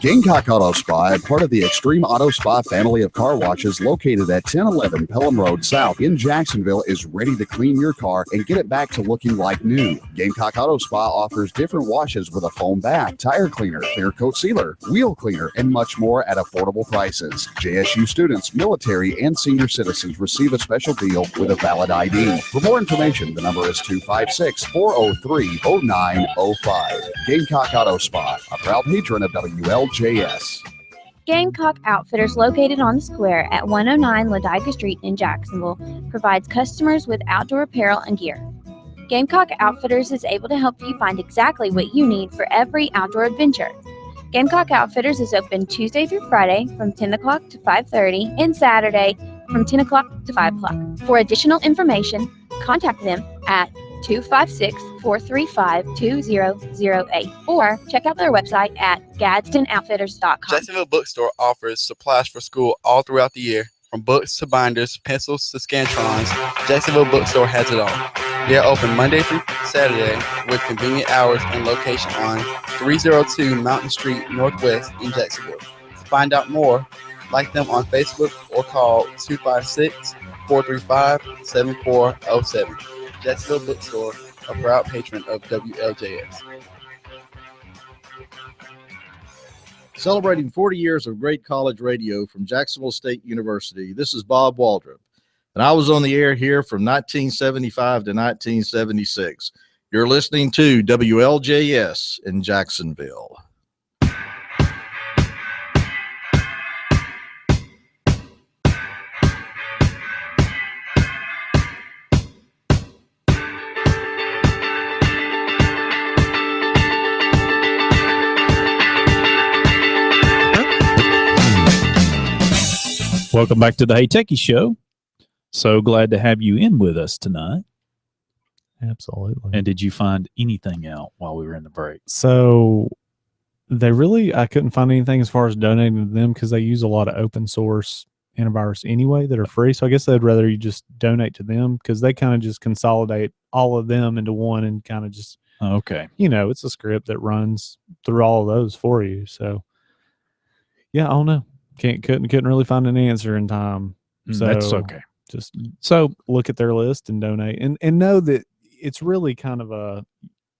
Gamecock Auto Spa, part of the Extreme Auto Spa family of car washes located at 1011 Pelham Road South in Jacksonville, is ready to clean your car and get it back to looking like new. Gamecock Auto Spa offers different washes with a foam bath, tire cleaner, clear coat sealer, wheel cleaner, and much more at affordable prices. JSU students, military, and senior citizens receive a special deal with a valid ID. For more information, the number is 256-403-0905. Gamecock Auto Spa, a proud patron of WLJS. Gamecock Outfitters, located on the square at 109 Ladiga Street in Jacksonville, provides customers with outdoor apparel and gear. Gamecock Outfitters is able to help you find exactly what you need for every outdoor adventure. Gamecock Outfitters is open Tuesday through Friday from 10 o'clock to 5:30 and Saturday from 10 o'clock to 5 o'clock. For additional information, contact them at 256-435-2008 or check out their website at GadsdenOutfitters.com. Jacksonville Bookstore offers supplies for school all throughout the year. From books to binders, pencils to scantrons, Jacksonville Bookstore has it all. They are open Monday through Saturday with convenient hours and location on 302 Mountain Street Northwest in Jacksonville. To find out more, like them on Facebook or call 256-435-7407. Jacksonville Bookstore, a proud patron of WLJS. Celebrating 40 years of great college radio from Jacksonville State University, this is Bob Waldrop, and I was on the air here from 1975 to 1976. You're listening to WLJS in Jacksonville. Welcome back to the Hey Techies Show. So glad to have you in with us tonight. Absolutely. And did you find anything out while we were in the break? So I couldn't find anything as far as donating to them because they use a lot of open source antivirus anyway that are free. So I guess they'd rather you just donate to them because they kind of just consolidate all of them into one and kind of just, okay. It's a script that runs through all of those for you. So yeah, I don't know. Couldn't really find an answer in time. So that's okay. Just look at their list and donate and know that it's really kind of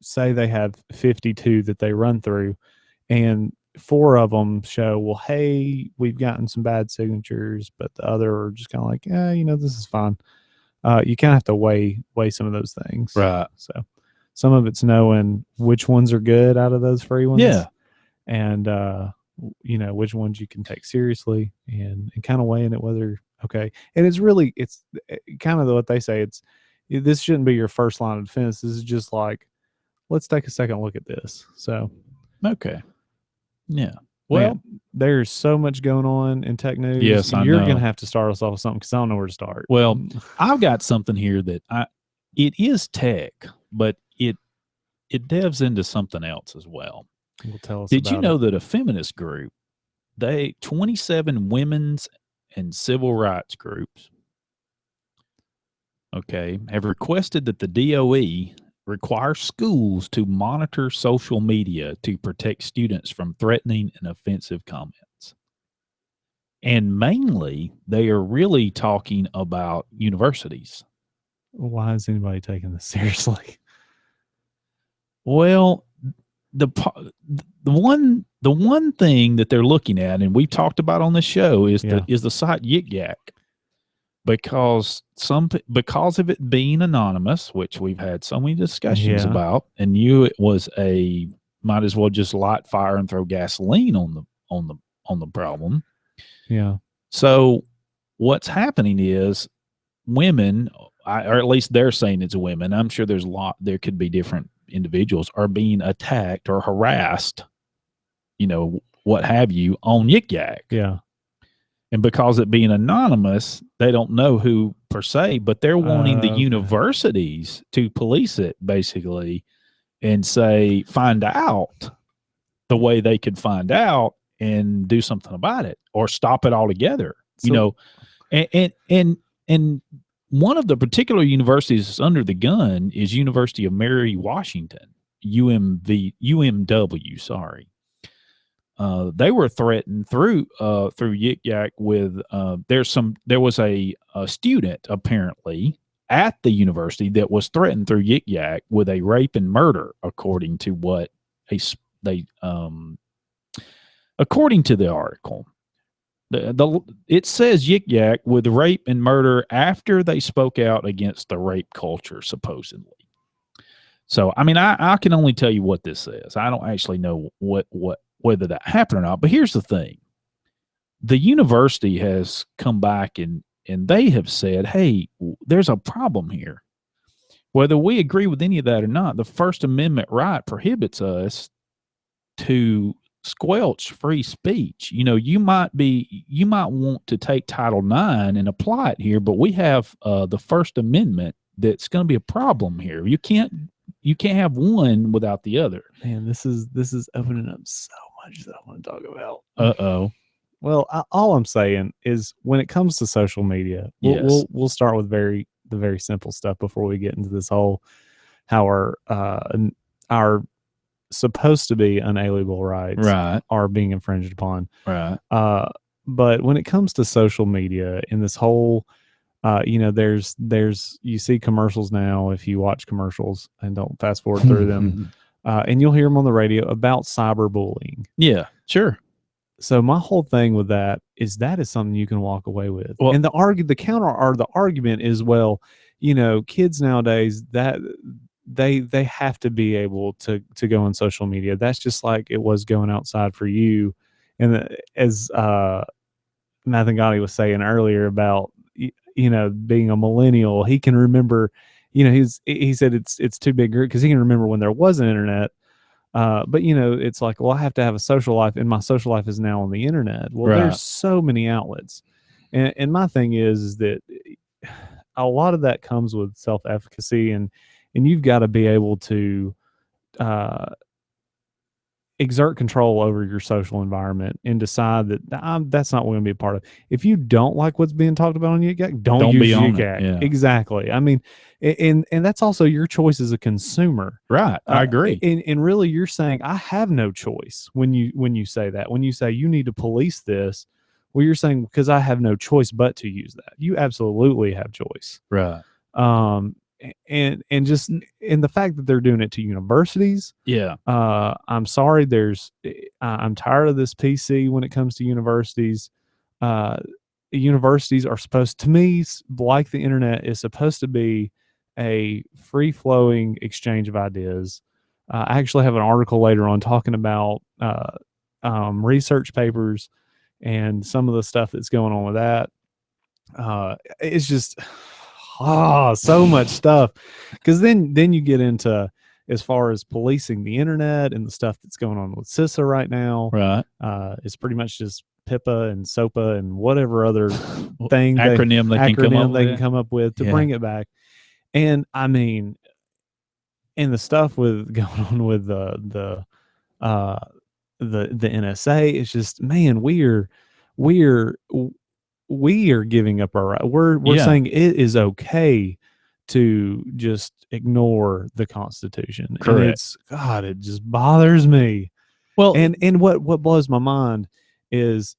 say they have 52 that they run through and 4 of them show, well, hey, we've gotten some bad signatures, but the other are just kind of like, this is fine. You kind of have to weigh some of those things. Right. So some of it's knowing which ones are good out of those free ones. Yeah. And, which ones you can take seriously and kind of weighing it whether, okay. And it's kind of what they say. This shouldn't be your first line of defense. This is just like, let's take a second look at this. So, okay. Yeah. Well, there's so much going on in tech news. Yes, you're going to have to start us off with something because I don't know where to start. Well, I've got something here that it is tech, but it delves into something else as well. Well, tell us. Did you know that a feminist group, 27 women's and civil rights groups, have requested that the DOE require schools to monitor social media to protect students from threatening and offensive comments? And mainly, they are really talking about universities. Why is anybody taking this seriously? Well, the one the one thing that they're looking at, and we've talked about on the show, is Yeah. the site Yik Yak, because of it being anonymous, which we've had so many discussions Yeah. about, and it was might as well just light fire and throw gasoline on the problem. Yeah. So what's happening is women, or at least they're saying it's women. I'm sure there could be different individuals are being attacked or harassed, what have you, on Yik Yak. Yeah. And because it being anonymous, they don't know who per se, but they're wanting the Okay. universities to police it basically and find out the way they could find out and do something about it or stop it altogether. And one of the particular universities that's under the gun is University of Mary Washington, UMW, sorry. They were threatened through Yik Yak with there was a student apparently at the university that was threatened through Yik Yak with a rape and murder, according to what according to the article. It says Yik Yak with rape and murder after they spoke out against the rape culture, supposedly. So, I mean, I can only tell you what this says. I don't actually know whether that happened or not. But here's the thing. The university has come back and they have said, hey, there's a problem here. Whether we agree with any of that or not, the First Amendment right prohibits us to squelch free speech. You might want to take Title IX and apply it here, but we have the First Amendment that's going to be a problem here. You can't have one without the other. Man, this is opening up so much that I want to talk about. Uh-oh. Well, all I'm saying is when it comes to social media, we'll start with the very simple stuff before we get into this whole how our supposed to be unalienable rights are being infringed upon. Right. But when it comes to social media and this whole there's you see commercials now, if you watch commercials and don't fast forward through them, and you'll hear them on the radio about cyberbullying. Yeah, sure. So my whole thing with that is something you can walk away with. Well, and the argument is, well, kids nowadays that they have to be able to go on social media. That's just like it was going outside for you. And as Nathan Gotti was saying earlier about being a millennial, he can remember, he said it's too big because he can remember when there was an internet. But it's like, well, I have to have a social life, and my social life is now on the internet. Well, there's so many outlets, and my thing is that a lot of that comes with self-efficacy, and you've got to be able to exert control over your social environment and decide that that's not what I'm going to be a part of. If you don't like what's being talked about on Yik Yak, don't use Yik Yak. Yeah. Exactly. I mean, and that's also your choice as a consumer. Right. I agree. And really, you're saying I have no choice when you say that. When you say you need to police this, well, you're saying because I have no choice but to use that. You absolutely have choice. Right. And just in the fact that they're doing it to universities. Yeah. I'm sorry. I'm tired of this PC when it comes to universities. Universities are supposed to me, like the internet, is supposed to be a free flowing exchange of ideas. I actually have an article later on talking about research papers and some of the stuff that's going on with that. It's just so much stuff, because then you get into as far as policing the internet and the stuff that's going on with CISA right now. Right. It's pretty much just PIPA and SOPA and whatever other thing acronym they can come up with to bring it back. And I mean, and the stuff with going on with the NSA, it's just, man, we are giving up our right. We're saying it is okay to just ignore the Constitution. Correct. And it just bothers me. Well, and what blows my mind is,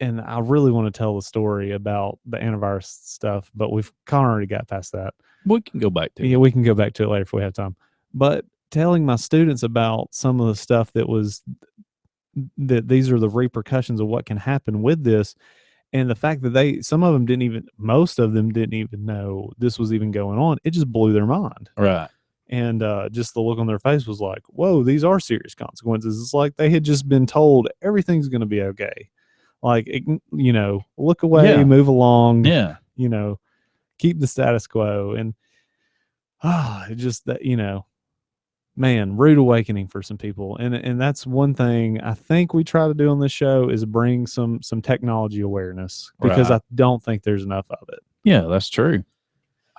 and I really want to tell the story about the antivirus stuff, but we've kind of already got past that. We can go back to it. Yeah, we can go back to it later if we have time. But telling my students about some of the stuff that was that these are the repercussions of what can happen with this. And the fact that most of them didn't even know this was even going on, it just blew their mind. Right. And just the look on their face was like, whoa, these are serious consequences. It's like they had just been told everything's going to be okay. Like, look away, Yeah. move along, Yeah. keep the status quo. And it just that, man, rude awakening for some people. And that's one thing I think we try to do on this show is bring some technology awareness, because Right. I don't think there's enough of it. Yeah, that's true.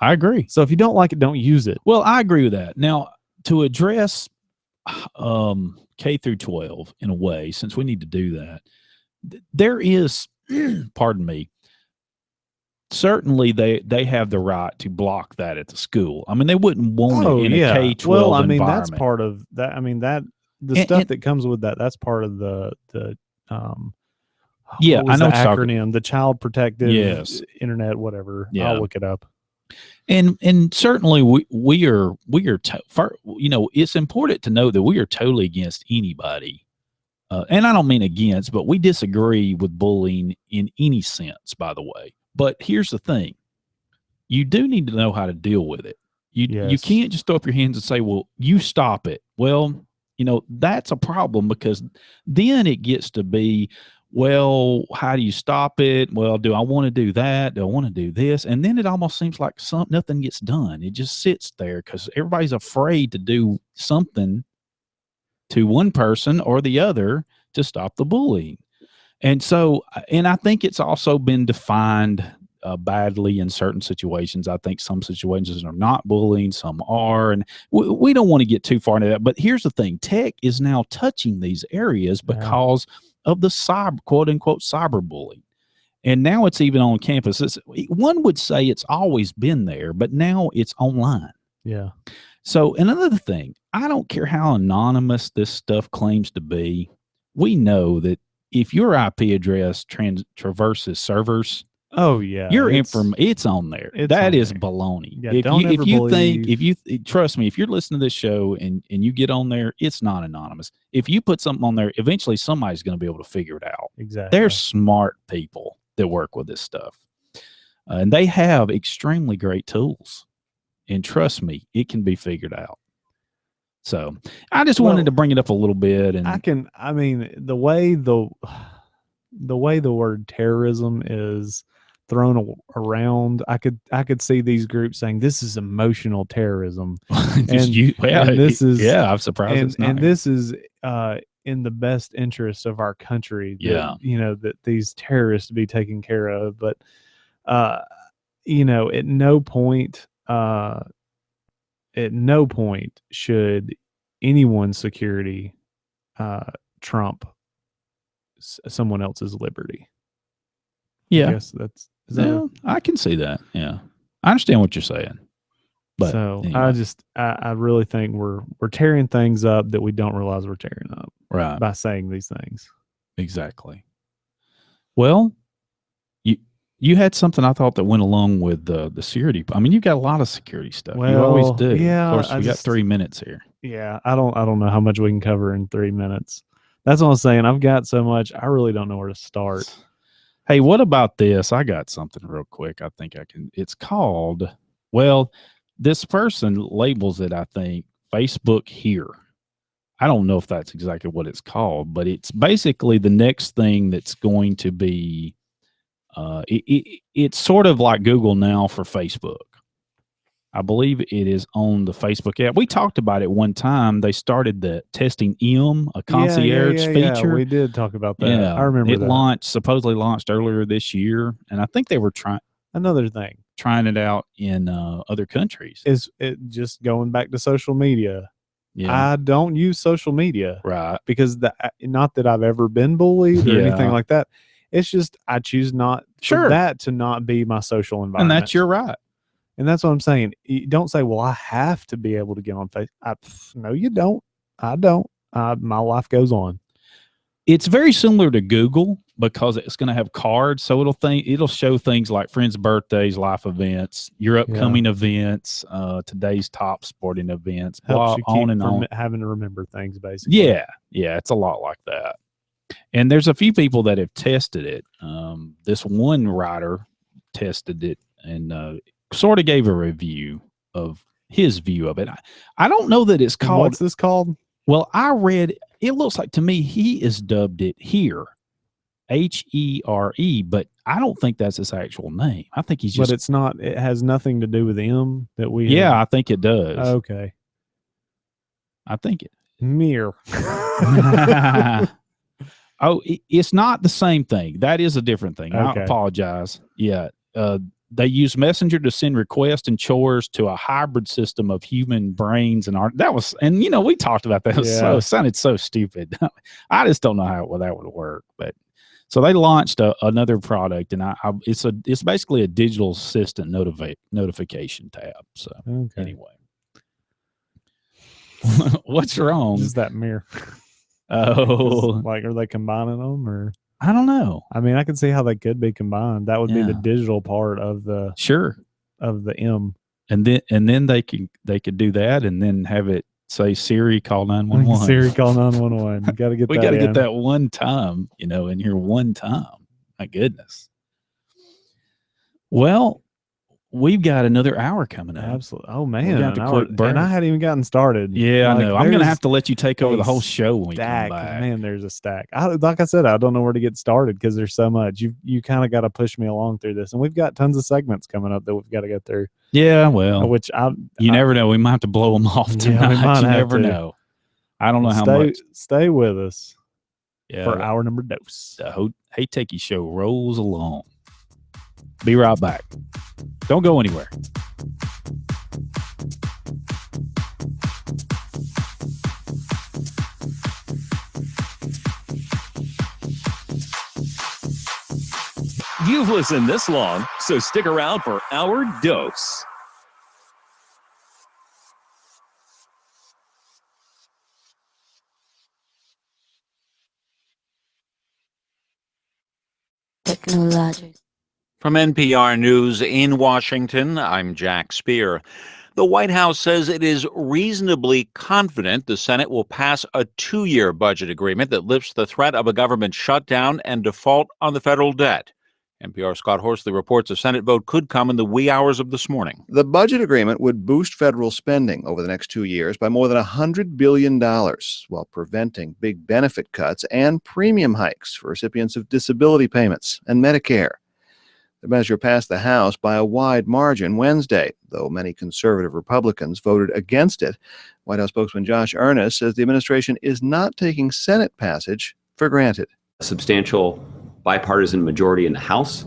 I agree. So if you don't like it, don't use it. Well, I agree with that. Now, to address K through 12 in a way, since we need to do that, there is, pardon me, certainly they have the right to block that at the school. I mean, they wouldn't want it in a K-12 well, I mean, environment. that's part of that. I mean, that the stuff that comes with that's part of the yeah, what was I know the acronym, the Child Protective Internet, whatever. Yeah. I'll look it up. And certainly we are it's important to know that we are totally against anybody. And I don't mean against, but we disagree with bullying in any sense, by the way. But here's the thing. You do need to know how to deal with it. You can't just throw up your hands and say, well, you stop it. Well, that's a problem, because then it gets to be, well, how do you stop it? Well, do I want to do that? Do I want to do this? And then it almost seems like nothing gets done. It just sits there because everybody's afraid to do something to one person or the other to stop the bullying. And so, and I think it's also been defined badly in certain situations. I think some situations are not bullying, some are, and we don't want to get too far into that. But here's the thing: tech is now touching these areas because of the quote unquote cyberbullying, and now it's even on campus. One would say it's always been there, but now it's online. Yeah. So another thing, I don't care how anonymous this stuff claims to be. We know that if your IP address traverses servers, your information, it's on there. That is baloney. Yeah, if you trust me, if you're listening to this show and you get on there, it's not anonymous. If you put something on there, eventually somebody's going to be able to figure it out. Exactly. They're smart people that work with this stuff, and they have extremely great tools. And trust me, it can be figured out. So I just wanted to bring it up a little bit. And the way the word terrorism is thrown around, I could see these groups saying this is emotional terrorism. I'm surprised it's not. And this is in the best interest of our country. That these terrorists be taken care of. But at no point should anyone's security trump someone else's liberty. Yeah, I guess I can see that. Yeah, I understand what you're saying. But so anyway. I really think we're tearing things up that we don't realize we're tearing up, right, by saying these things. Exactly. Well, you had something I thought that went along with the security. I mean, you've got a lot of security stuff. Well, you always do. Yeah, of course, we got 3 minutes here. Yeah, I don't know how much we can cover in 3 minutes. That's what I'm saying. I've got so much, I really don't know where to start. Hey, what about this? I got something real quick. I think I can. It's called, well, this person labels it, I think, Facebook Here. I don't know if that's exactly what it's called, but it's basically the next thing that's going to be, it's sort of like Google Now for Facebook. I believe it is on the Facebook app. We talked about it one time. They started the testing a concierge feature. Yeah, we did talk about that. Yeah, I remember it supposedly launched earlier this year, and I think they were trying it out in other countries. Is it just going back to social media? Yeah. I don't use social media, right? Because not that I've ever been bullied or anything like that. It's just I choose not for that to not be my social environment, and that's your right. And that's what I'm saying. You don't say, well, I have to be able to get on Facebook. No, you don't. I don't. My life goes on. It's very similar to Google because it's going to have cards. So it'll show things like friends' birthdays, life events, your upcoming events, today's top sporting events, Helps you on and on. Having to remember things, basically. Yeah. It's a lot like that. And there's a few people that have tested it. This one writer tested it and sort of gave a review of his view of it. I don't know that it's And called. what's this called? Well, I read, it looks like to me he is dubbed it Here, HERE, but I don't think that's his actual name. I think he's just. But it's not. It has nothing to do with M that we. Yeah, have. I think it does. Okay. I think it. Mirror. Oh, it's not the same thing. That is a different thing. Okay. I apologize. Yeah. They use Messenger to send requests and chores to a hybrid system of human brains and art. That was, and we talked about that. It sounded so stupid. I just don't know how that would work. But so they launched another product, and it's basically a digital assistant notification tab. So anyway, what's wrong? Just that mirror. Oh, like, are they combining them or? I don't know. I mean, I can see how they could be combined. That would be the digital part of the of the M. And then they could do that, and then have it say Siri call 911. Siri call 911. You got to get. We got to get that one time, in here one time. My goodness. Well, we've got another hour coming up. Absolutely. Oh man, and I hadn't even gotten started. Yeah, I know. I'm gonna have to let you take over the whole show when we come back. Man, there's a stack. Like I said, I don't know where to get started because there's so much. You kind of got to push me along through this, and we've got tons of segments coming up that we've got to get through. Yeah, well, you never know. We might have to blow them off tonight. You never know. I don't know how much. Stay with us. Yeah, for our number dose. The Hey Techies Show rolls along. Be right back. Don't go anywhere. You've listened this long, so stick around for our dose. Technologic. From NPR News in Washington, I'm Jack Speer. The White House says it is reasonably confident the Senate will pass a 2-year budget agreement that lifts the threat of a government shutdown and default on the federal debt. NPR's Scott Horsley reports a Senate vote could come in the wee hours of this morning. The budget agreement would boost federal spending over the next 2 years by more than $100 billion, while preventing big benefit cuts and premium hikes for recipients of disability payments and Medicare. The measure passed the House by a wide margin Wednesday, though many conservative Republicans voted against it. White House spokesman Josh Earnest says the administration is not taking Senate passage for granted. A substantial bipartisan majority in the House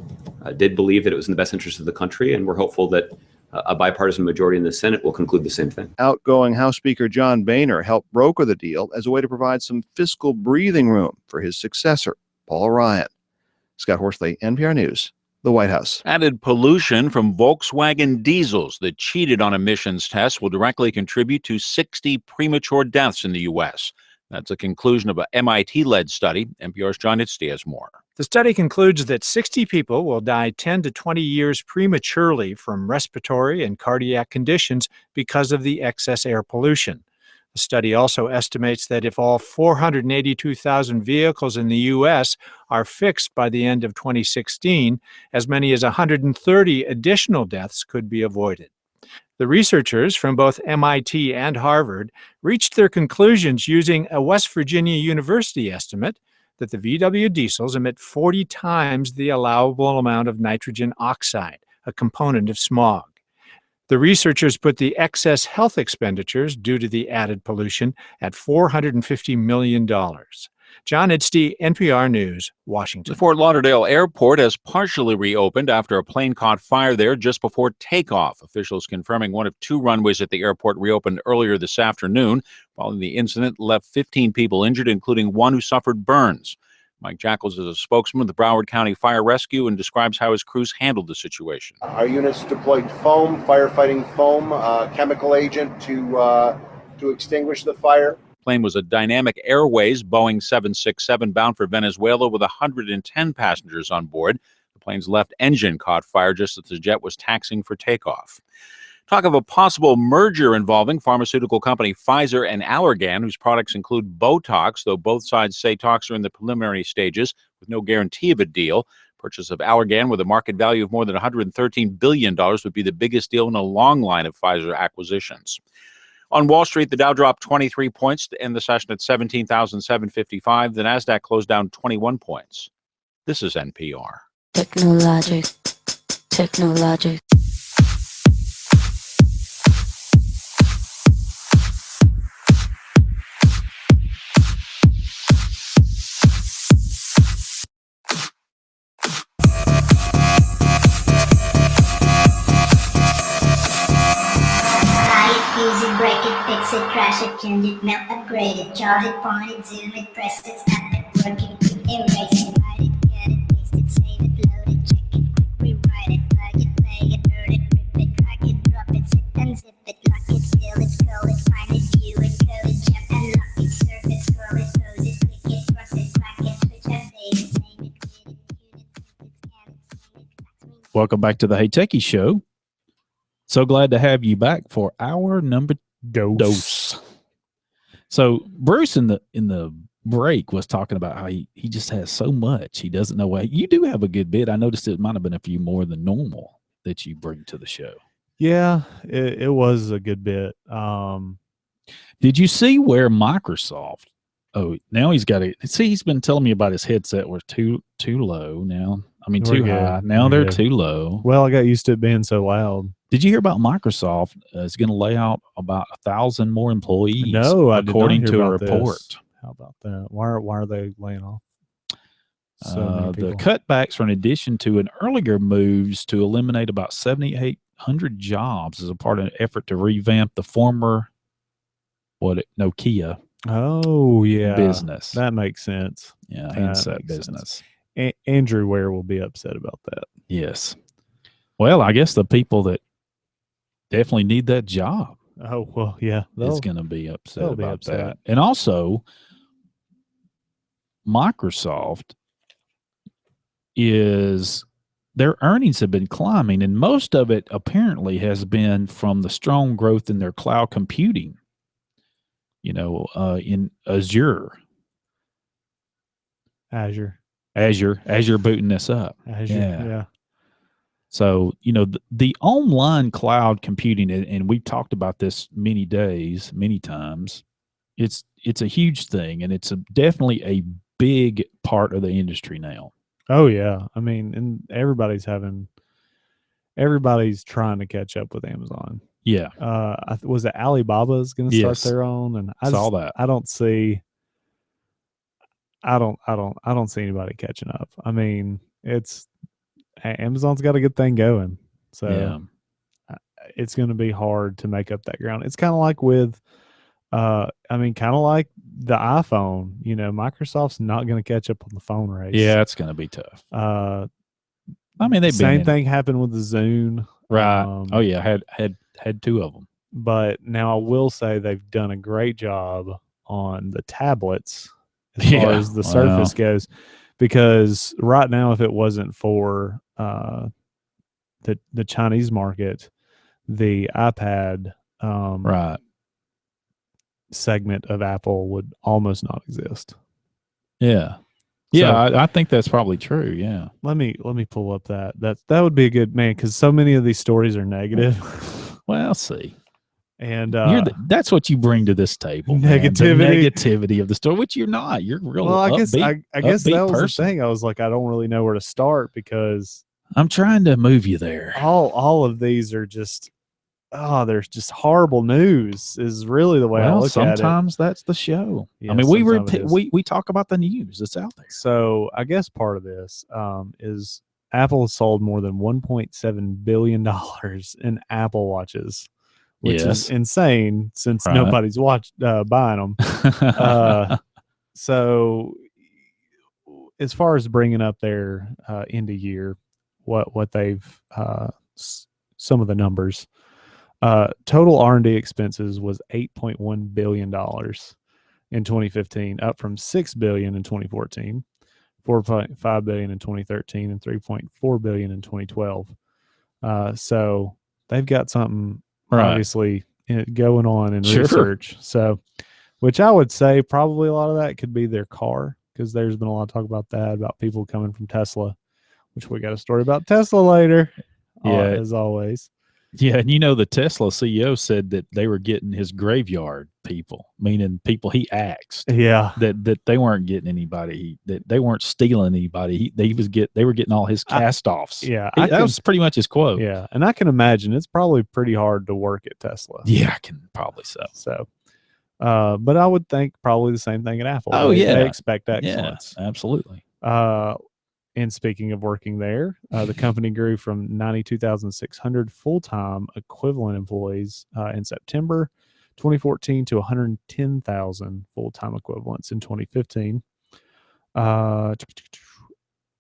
did believe that it was in the best interest of the country, and we're hopeful that a bipartisan majority in the Senate will conclude the same thing. Outgoing House Speaker John Boehner helped broker the deal as a way to provide some fiscal breathing room for his successor, Paul Ryan. Scott Horsley, NPR News. The White House. Added pollution from Volkswagen diesels that cheated on emissions tests will directly contribute to 60 premature deaths in the U.S. That's a conclusion of an MIT-led study. NPR's John Itzty has more. The study concludes that 60 people will die 10 to 20 years prematurely from respiratory and cardiac conditions because of the excess air pollution. The study also estimates that if all 482,000 vehicles in the U.S. are fixed by the end of 2016, as many as 130 additional deaths could be avoided. The researchers from both MIT and Harvard reached their conclusions using a West Virginia University estimate that the VW diesels emit 40 times the allowable amount of nitrogen oxide, a component of smog. The researchers put the excess health expenditures due to the added pollution at $450 million. John Itzty, NPR News, Washington. The Fort Lauderdale Airport has partially reopened after a plane caught fire there just before takeoff. Officials confirming one of 2 runways at the airport reopened earlier this afternoon. Following the incident, left 15 people injured, including one who suffered burns. Mike Jackals is a spokesman of the Broward County Fire Rescue and describes how his crews handled the situation. Our units deployed foam, firefighting foam, chemical agent to extinguish the fire. The plane was a Dynamic Airways Boeing 767 bound for Venezuela with 110 passengers on board. The plane's left engine caught fire just as the jet was taxiing for takeoff. Talk of a possible merger involving pharmaceutical company Pfizer and Allergan, whose products include Botox, though both sides say talks are in the preliminary stages with no guarantee of a deal. Purchase of Allergan with a market value of more than $113 billion would be the biggest deal in a long line of Pfizer acquisitions. On Wall Street, the Dow dropped 23 points to end the session at 17,755. The Nasdaq closed down 21 points. This is NPR. Technologic. Technologic. Use it, break it, fix it, trash it, change it, melt, upgrade it, charge it, point it, zoom it, press it, snap it, work it, quick erase it, write it, cut it, paste it, save it, load it, check it, quick rewrite it, plug it, play it, burn it, rip it, drag it, drop it, zip and zip it, lock it, fill it, scroll it, find it, view it, code it, jump and lock it, surf it, scroll it, pose it, click it, cross it, crack it, switch, update it, name it, quit it, tune it, print it, scan it, send it, fax me. Welcome back to the Hey Techies Show. So glad to have you back for our number dose. So Bruce in the break was talking about how he just has so much he doesn't know what you do have a good bit. I noticed it might have been a few more than normal that you bring to the show. Yeah, it was a good bit. Did you see where Microsoft? Oh, now he's got it. See, he's been telling me about his headset was too low now. I mean, We're too good. high. Now We're they're good. too low. Well, I got used to it being so loud. Did you hear about Microsoft is going to lay out about 1,000 more employees? No, I according did not to hear a about report. this. How about that? Why are they laying off so many The people? cutbacks are in addition to an earlier moves to eliminate about 7,800 jobs as a part of an effort to revamp the former Nokia Oh yeah, business. that makes sense. Yeah, That handset makes sense. business. Andrew Ware will be upset about that. Yes. Well, I guess the people that definitely need that job Oh well, yeah, is going to be upset they'll be about upset. that. And also, Microsoft their earnings have been climbing, and most of it apparently has been from the strong growth in their cloud computing. In Azure booting this up. Yeah. So, the online cloud computing, and we've talked about this many times, it's a huge thing, and it's definitely a big part of the industry now. Oh yeah. I mean, and everybody's trying to catch up with Amazon. Yeah. Was it Alibaba's going to start Yes. their own? And Saw that. I don't see anybody catching up. I mean, Amazon's got a good thing going. So Yeah. it's going to be hard to make up that ground. It's kind of like with kind of like the iPhone, Microsoft's not going to catch up on the phone race. Yeah, it's going to be tough. I mean, they've same thing happened with the Zune. Right. Oh yeah, had two of them. But now I will say they've done a great job on the tablets as far as the Surface goes, because right now, if it wasn't for the Chinese market, the iPad right segment of Apple would almost not exist. Yeah. Yeah, I think that's probably true. Yeah. Let me pull up that would be a good man, because so many of these stories are negative. Well, I'll see. And that's what you bring to this table. Negativity. Man, the negativity of the story, which you're not. You're real. Well, I guess upbeat, I guess that was person. the thing. I was like, I don't really know where to start, because I'm trying to move you there. All of these are just there's just horrible news is really the way I look at it. Sometimes that's the show. Yeah, I mean, sometimes we talk about the news that's out there. So I guess part of this is Apple has sold more than $1.7 billion in Apple Watches, which is insane since nobody's buying them. So as far as bringing up their end of year, what they've some of the numbers. Total R&D expenses was $8.1 billion in 2015, up from $6 billion in 2014, $4.5 billion in 2013, and $3.4 billion in 2012. So they've got something obviously going on in Sure. research. So, which I would say probably a lot of that could be their car, because there's been a lot of talk about that, about people coming from Tesla, which we got a story about Tesla later. Yeah. As always. Yeah, and the Tesla CEO said that they were getting his graveyard people, meaning people he axed. Yeah. That they weren't getting anybody. That they weren't stealing anybody. They were getting all his cast-offs. Yeah. That was pretty much his quote. Yeah. And I can imagine it's probably pretty hard to work at Tesla. Yeah, I can probably so. So, but I would think probably the same thing at Apple. Oh, They expect excellence. Yeah, absolutely. And speaking of working there, the company grew from 92,600 full-time equivalent employees in September 2014 to 110,000 full-time equivalents in 2015.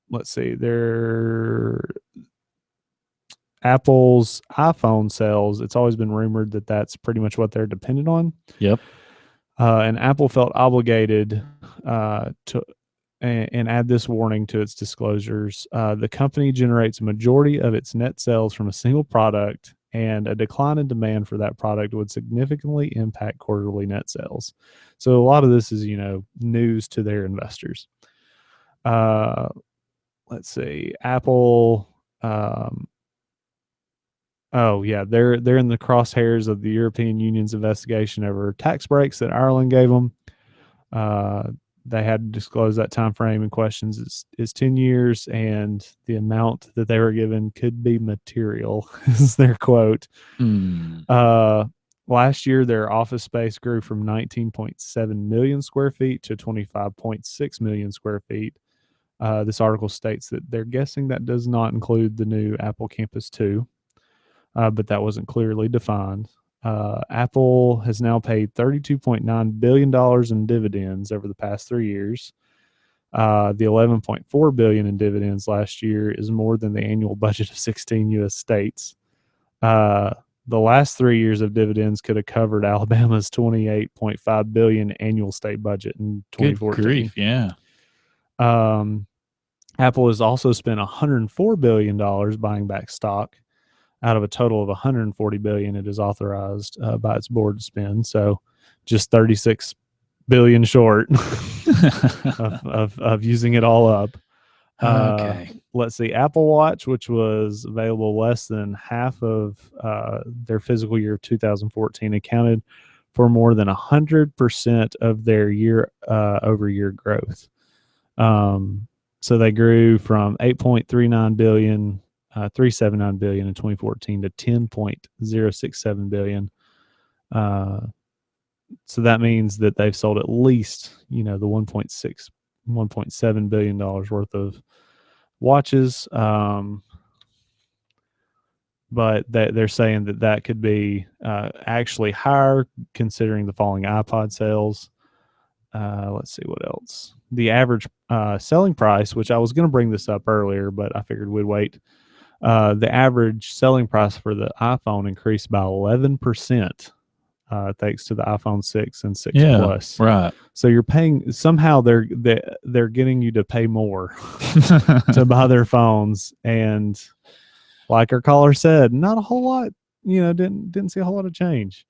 Let's see, Apple's iPhone sales, it's always been rumored that that's pretty much what they're dependent on. Yep. And Apple felt obligated to and add this warning to its disclosures. The company generates a majority of its net sales from a single product, and a decline in demand for that product would significantly impact quarterly net sales. So a lot of this is, news to their investors. Let's see, Apple. They're in the crosshairs of the European Union's investigation over tax breaks that Ireland gave them. They had to disclose that time frame in questions is 10 years, and the amount that they were given could be material, is their quote. Last year, their office space grew from 19.7 million square feet to 25.6 million square feet. This article states that they're guessing that does not include the new Apple Campus 2, but that wasn't clearly defined. Apple has now paid $32.9 billion in dividends over the past 3 years. The $11.4 billion in dividends last year is more than the annual budget of 16 U.S. states. The last 3 years of dividends could have covered Alabama's $28.5 billion annual state budget in 2014. Good grief, yeah. Apple has also spent $104 billion buying back stock, out of a total of $140 billion it is authorized by its board to spend. So just $36 billion short of using it all up. Okay. Let's see, Apple Watch, which was available less than half of their fiscal year of 2014, accounted for more than 100% of their year-over-year growth. So they grew from 8.39 billion 379 billion in 2014 to 10.067 billion. So that means that they've sold at least, the $1.7 billion worth of watches. But they're saying that could be actually higher considering the falling iPod sales. Let's see what else. The average selling price, which I was going to bring this up earlier, but I figured we'd wait. The average selling price for the iPhone increased by 11%, thanks to the iPhone 6 and 6 Plus. Right. So you're paying, somehow they're getting you to pay more to buy their phones. And like our caller said, not a whole lot, didn't see a whole lot of change.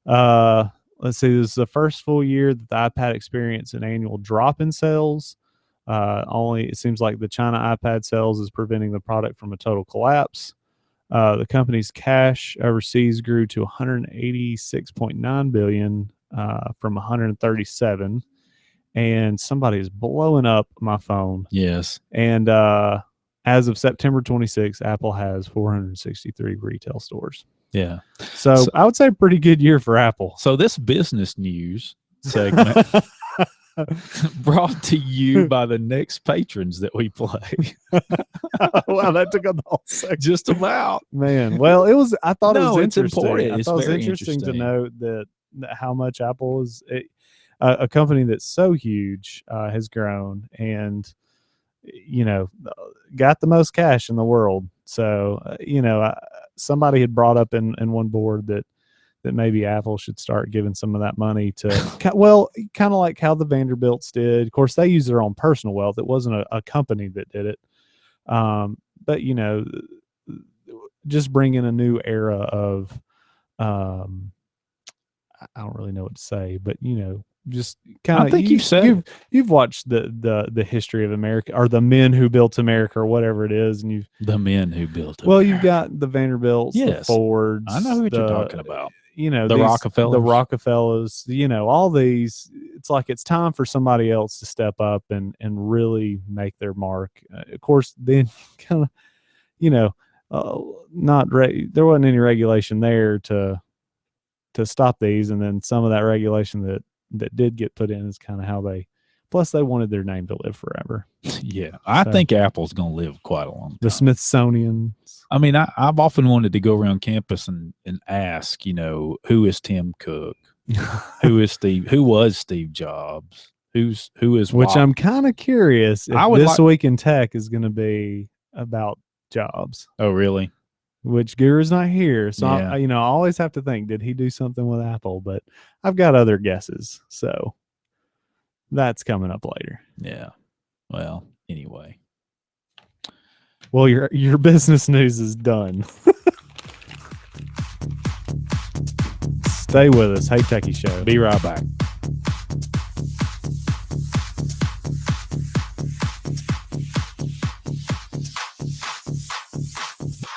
Let's see, this is the first full year that the iPad experienced an annual drop in sales. It seems like the China iPad sales is preventing the product from a total collapse. The company's cash overseas grew to 186.9 billion from 137, and somebody is blowing up my phone. Yes. And as of September 26, Apple has 463 retail stores. Yeah. So I would say pretty good year for Apple. So this business news segment brought to you by the next patrons that we play. Wow, that took up the whole segment. Just about. Man, well, I thought it was interesting. Important. I thought it was interesting to know that how much Apple is a company that's so huge has grown and got the most cash in the world. So somebody had brought up in one board that maybe Apple should start giving some of that money to, kind of like how the Vanderbilts did. Of course, they use their own personal wealth. It wasn't a company that did it. But, just bring in a new era of I don't really know what to say, but just kind of. I think you've said you've watched the history of America, or the men who built America, or whatever it is, and the men who built it. Well, you've got the Vanderbilts, the Yes. Fords. I know what you're talking about. The Rockefellers. All these. It's like it's time for somebody else to step up and really make their mark. Of course, then kind of, there wasn't any regulation there to stop these, and then some of that regulation that did get put in is kind of how they. Plus, they wanted their name to live forever. Yeah, I think Apple's going to live quite a long time. The Smithsonian. I mean, I've often wanted to go around campus and ask, who is Tim Cook? Who was Steve Jobs? Who is Which I'm kind of curious if this week in tech is going to be about Jobs. Oh, really? Which Guru's not here, so Yeah. I always have to think, did he do something with Apple? But I've got other guesses, so that's coming up later. Yeah. Well, anyway. Well, your business news is done. Stay with us. Hey Techies Show. Be right back.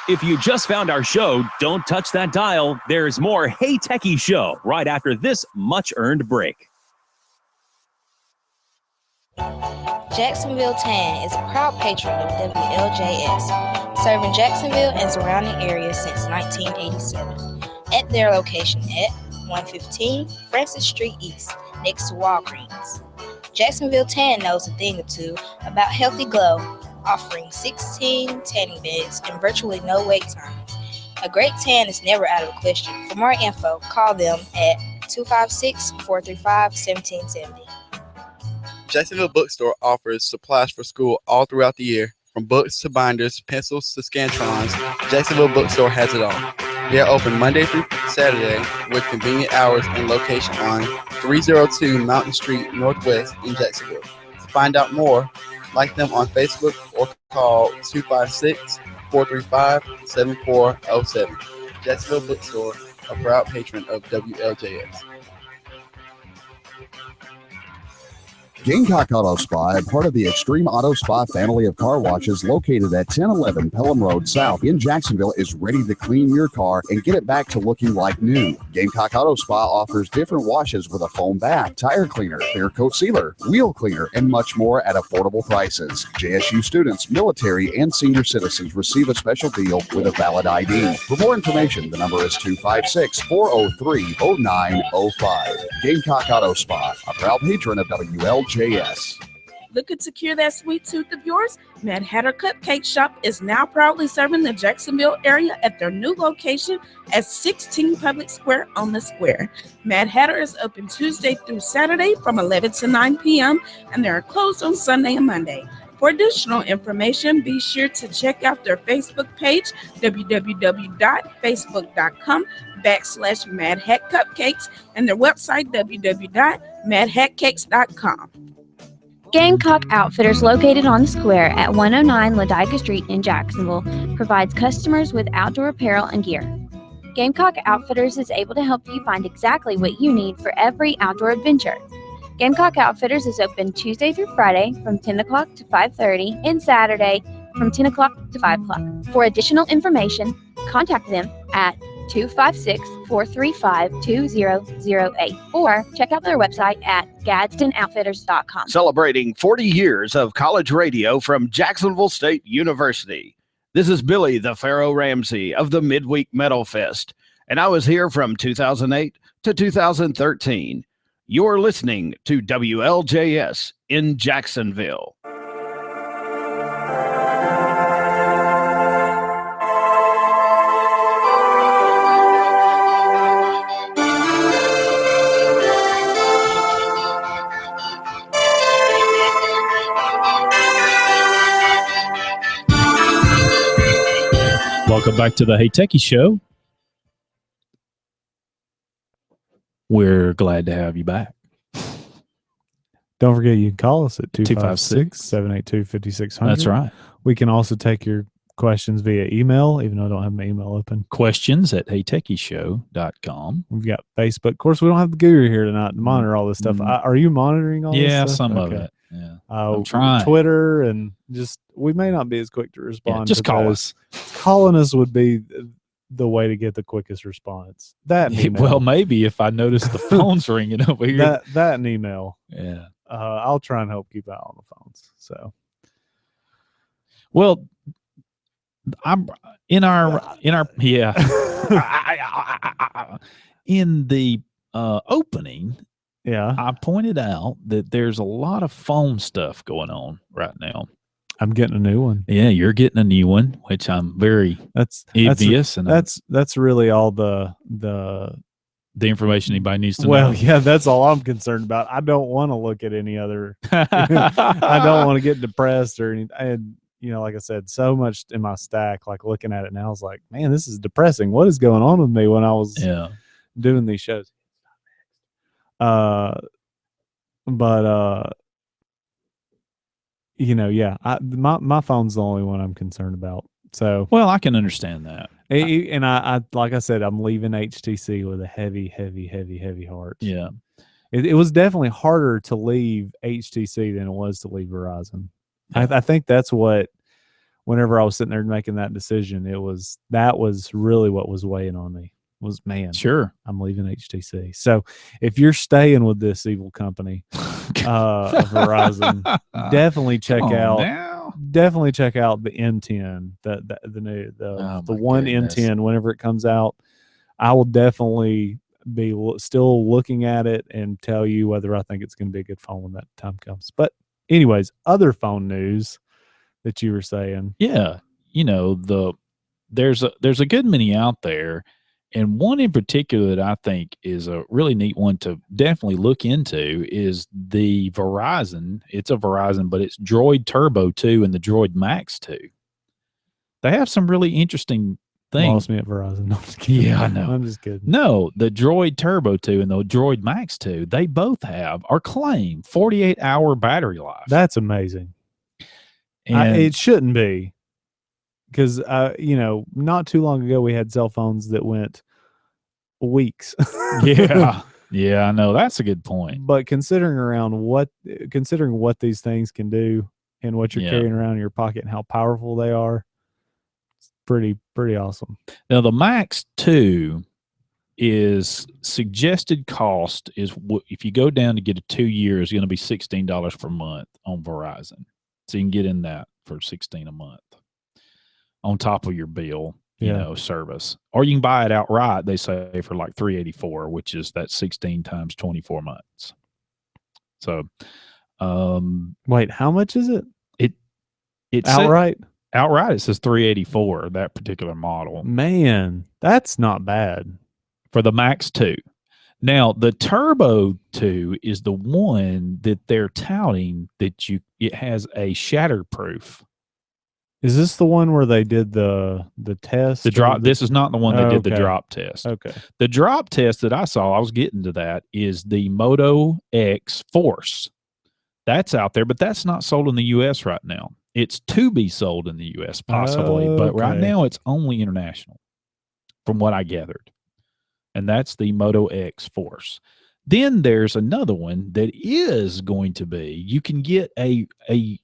If you just found our show, don't touch that dial. There's more Hey Techies Show right after this much-earned break. Jacksonville Tan is a proud patron of WLJS, serving Jacksonville and surrounding areas since 1987. At their location at 115 Francis Street East, next to Walgreens. Jacksonville Tan knows a thing or two about healthy glow, offering 16 tanning beds and virtually no wait times. A great tan is never out of the question. For more info, call them at 256-435-1770. Jacksonville Bookstore offers supplies for school all throughout the year. From books to binders, pencils to scantrons, Jacksonville Bookstore has it all. They are open Monday through Saturday with convenient hours and location on 302 Mountain Street Northwest in Jacksonville. To find out more, like them on Facebook or call 256-435-7407. Jacksonville Bookstore, a proud patron of WLJS. Gamecock Auto Spa, a part of the Extreme Auto Spa family of car washes located at 1011 Pelham Road South in Jacksonville, is ready to clean your car and get it back to looking like new. Gamecock Auto Spa offers different washes with a foam bath, tire cleaner, clear coat sealer, wheel cleaner, and much more at affordable prices. JSU students, military, and senior citizens receive a special deal with a valid ID. For more information, the number is 256-403-0905. Gamecock Auto Spa, a proud patron of WLJS. Looking to cure that sweet tooth of yours? Mad Hatter Cupcake Shop is now proudly serving the Jacksonville area at their new location at 16 Public Square on the Square. Mad Hatter is open Tuesday through Saturday from 11 to 9 p.m. and they are closed on Sunday and Monday. For additional information, be sure to check out their Facebook page, www.facebook.com/Mad Hat Cupcakes, and their website, www.madhatcakes.com. Gamecock Outfitters, located on the Square at 109 Ladica Street in Jacksonville, provides customers with outdoor apparel and gear. Gamecock Outfitters is able to help you find exactly what you need for every outdoor adventure. Gamecock Outfitters is open Tuesday through Friday from 10 o'clock to 5:30 and Saturday from 10 o'clock to 5 o'clock. For additional information, contact them at 256-435-2008 or check out their website at GadsdenOutfitters.com. Celebrating 40 years of college radio from Jacksonville State University. This is Billy the Pharaoh Ramsey of the Midweek Metal Fest, and I was here from 2008 to 2013. You're listening to WLJS in Jacksonville. Welcome back to the Hey Techies Show. We're glad to have you back. Don't forget, you can call us at 256-782-5600. That's right. We can also take your questions via email, even though I don't have my email open. Questions at heytechieshow.com. We've got Facebook. Of course, we don't have the guru here tonight to monitor all this stuff. Are you monitoring all this Yeah, stuff? some of it. Yeah. I'm trying. Twitter, and just we may not be as quick to respond. just to call those. us. Calling us would be the way to get the quickest response. That and email. Well, maybe if I notice the phone's ringing over here. That and email. Yeah. I'll try and help keep an eye on the phones. So, well, I'm in our yeah. In the opening, yeah, I pointed out that there's a lot of phone stuff going on right now. I'm getting a new one. Yeah, you're getting a new one, which I'm very envious. And that's really all the information anybody needs to know. Well, yeah, that's all I'm concerned about. I don't want to look at any other. I don't want to get depressed or anything. And like I said, so much in my stack. Like looking at it now, I was like, man, this is depressing. What is going on with me when I was doing these shows? My phone's the only one I'm concerned about. So, well, I can understand that. And I like I said, I'm leaving HTC with a heavy heart. Yeah. It was definitely harder to leave HTC than it was to leave Verizon. Yeah. I think that's what, whenever I was sitting there making that decision, that was really what was weighing on me. Was, man, sure, I'm leaving HTC. So if you're staying with this evil company, Verizon, definitely check out the M10, the new the one M10 whenever it comes out. I will definitely be still looking at it and tell you whether I think it's going to be a good phone when that time comes. But anyways, other phone news that you were saying, yeah, there's a good many out there. And one in particular that I think is a really neat one to definitely look into is the Verizon. It's a Verizon, but it's Droid Turbo 2 and the Droid Max 2. They have some really interesting things. Lost me at Verizon. No, I'm just kidding. Yeah, I know. I'm just kidding. No, the Droid Turbo 2 and the Droid Max 2, they both claim 48-hour battery life. That's amazing. And it shouldn't be. Because, not too long ago, we had cell phones that went weeks. Yeah, I know. That's a good point. But considering what these things can do and what you're carrying around in your pocket and how powerful they are, it's pretty awesome. Now, the Max 2 is suggested cost is, if you go down to get a 2 year, is going to be $16 per month on Verizon. So you can get in that for $16 a month. On top of your bill, service, or you can buy it outright. They say for like $384, which is that 16 times 24 months. So, wait, how much is it? It's outright. Outright, it says $384. That particular model. Man, that's not bad for the Max 2. Now, the Turbo 2 is the one that they're touting that it has a shatterproof. Is this the one where they did the test? The drop. This is not the one that did the drop test. Okay. The drop test that I saw, I was getting to that, is the Moto X Force. That's out there, but that's not sold in the U.S. right now. It's to be sold in the U.S. possibly, but right now it's only international, from what I gathered. And that's the Moto X Force. Then there's another one that is going to be, you can get a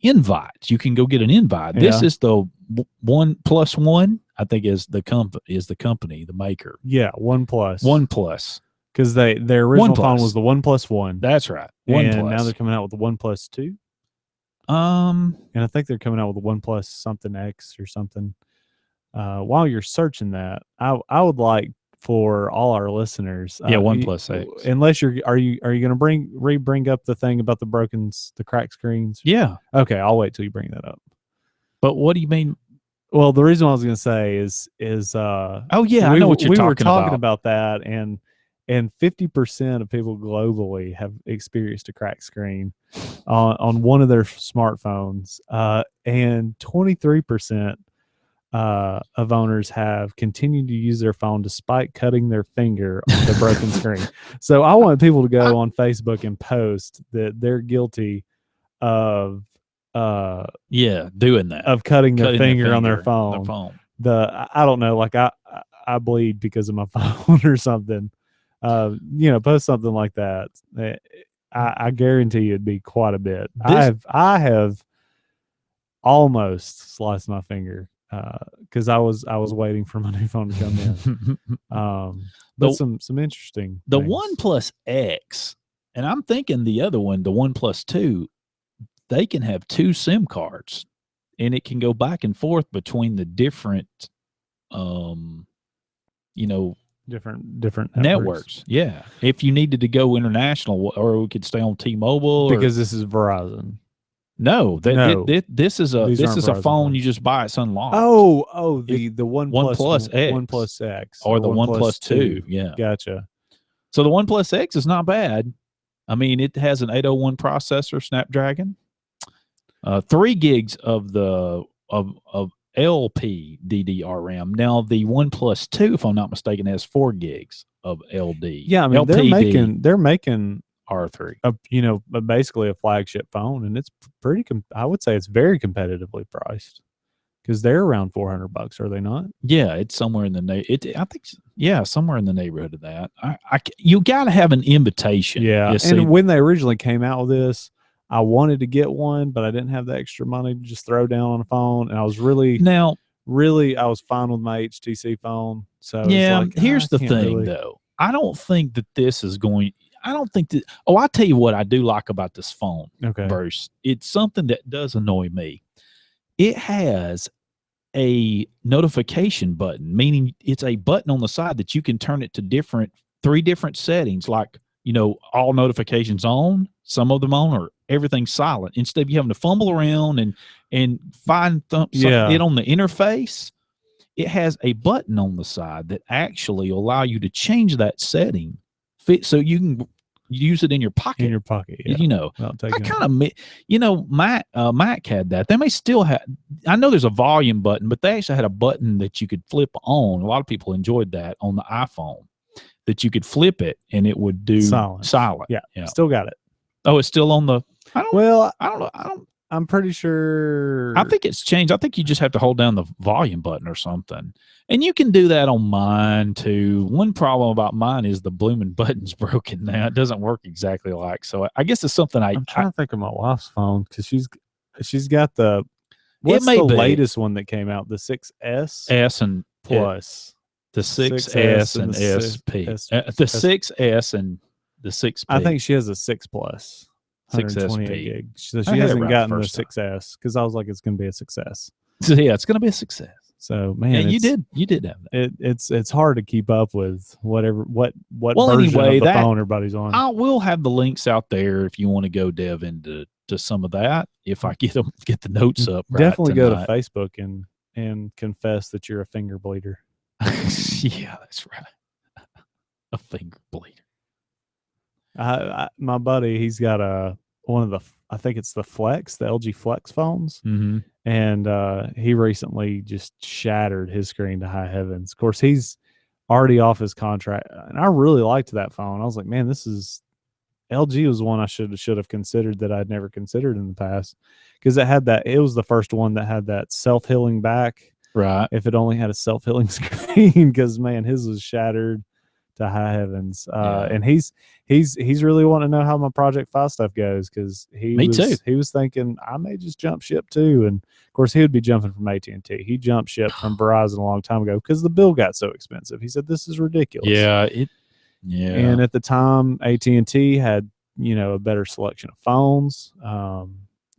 invite. You can go get an invite. This is the OnePlus, I think is the company, the maker. Yeah, OnePlus. OnePlus. Because their original phone was the OnePlus One. That's right. And now they're coming out with the OnePlus 2. And I think they're coming out with the OnePlus something X or something. While you're searching that, I would like for all our listeners, OnePlus X. Unless are you going to bring up the thing about the cracked screens? Yeah. Okay, I'll wait till you bring that up. But what do you mean? Well, the reason I was going to say is I know what you're we talking were talking about that, and 50% of people globally have experienced a cracked screen on one of their smartphones, and 23%. Of owners have continued to use their phone despite cutting their finger on the broken screen. So I want people to go on Facebook and post that they're guilty of doing that of cutting their Cutting finger on their phone. I don't know, like I bleed because of my phone or something. Post something like that. I guarantee you it'd be quite a bit. I have almost sliced my finger because I was waiting for my new phone to come in. But some interesting. The things. OnePlus X, and I'm thinking the other one, the OnePlus 2, they can have 2 SIM cards, and it can go back and forth between the different, different networks. Yeah, if you needed to go international, or we could stay on T-Mobile, because this is Verizon. No, this is a phone you just buy. It's unlocked. The OnePlus X, OnePlus X, or the OnePlus 2. Yeah, gotcha. So the OnePlus X is not bad. I mean, it has an 801 processor, Snapdragon, 3 gigs of LP DDR RAM. Now the OnePlus 2, if I'm not mistaken, has 4 gigs of LD. Yeah, I mean they're making R3. Basically a flagship phone, and it's pretty. I would say it's very competitively priced because they're around $400, are they not? Yeah, it's somewhere in the I think somewhere in the neighborhood of that. You got to have an invitation. Yeah, and when they originally came out with this, I wanted to get one, but I didn't have the extra money to just throw down on a phone, and I was really I was fine with my HTC phone. So here's the thing, though. I don't think that this is going. I don't think that. Oh, I'll tell you what I do like about this phone. Okay. Bruce, it's something that does annoy me. It has a notification button, meaning it's a button on the side that you can turn it to 3 different settings, like all notifications on, some of them on, or everything silent. Instead of you having to fumble around and find it on the interface, it has a button on the side that actually will allow you to change that setting so you can use it in your pocket. Yeah. I kind of, Mac had that. They may still have. I know there's a volume button, but they actually had a button that you could flip on. A lot of people enjoyed that on the iPhone, that you could flip it and it would do silent. Yeah. Still got it. Oh, it's still on the. I don't know. I'm pretty sure. I think it's changed. I think you just have to hold down the volume button or something. And you can do that on mine too. One problem about mine is the blooming button's broken now. It doesn't work exactly like. So I guess it's something I'm trying to think of my wife's phone because she's got the. What's the latest one that came out? The 6S? S and Plus. The 6S and SP. The 6S and the 6P. I think she has a 6 Plus. 128 gig. So she hasn't gotten the 6S because I was like, it's going to be a success. So yeah, it's going to be a success. So man, you did have that. It's hard to keep up with what version of the phone everybody's on. I will have the links out there if you want to go dive into some of that. If I get the notes up, definitely go to Facebook and confess that you're a finger bleeder. Yeah, that's right. A finger bleeder. My buddy, he's got one of the, I think it's the LG Flex phones. Mm-hmm. And he recently just shattered his screen to high heavens. Of course, he's already off his contract. And I really liked that phone. I was like, man, LG was one I should have considered that I'd never considered in the past. Because it was the first one that had that self-healing back. Right. If it only had a self-healing screen, because man, his was shattered to high heavens. And he's really wanting to know how my Project 5 stuff goes, because he was thinking I may just jump ship too. And of course he would be jumping from AT&T. He jumped ship from Verizon a long time ago because the bill got so expensive. He said, this is ridiculous. Yeah. And at the time AT&T had, a better selection of phones.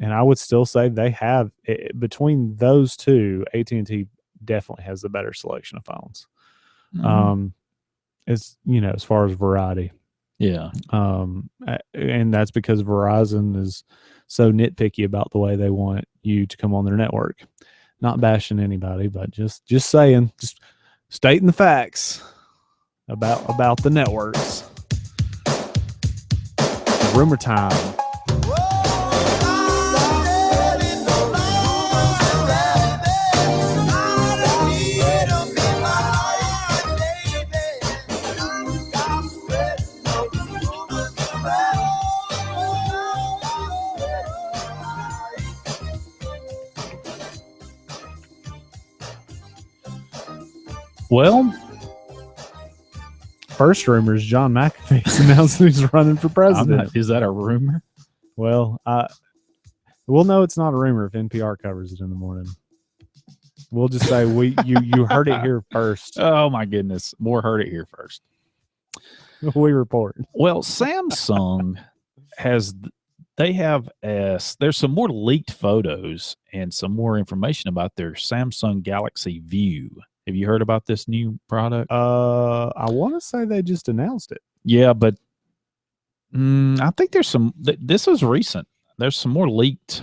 And I would still say they have, between those two, AT&T definitely has the better selection of phones. Mm-hmm. It's, as far as variety. Yeah. And that's because Verizon is so nitpicky about the way they want you to come on their network. Not bashing anybody, but just saying, just stating the facts about the networks. Rumor time. Well, first rumor is John McAfee's announcing he's running for president. Is that a rumor? Well, we'll know it's not a rumor if NPR covers it in the morning. We'll just say you heard it here first. Oh my goodness, more heard it here first. We report. Well, Samsung there's some more leaked photos and some more information about their Samsung Galaxy View. Have you heard about this new product? I want to say they just announced it. Yeah, but I think there's some. This is recent. There's some more leaked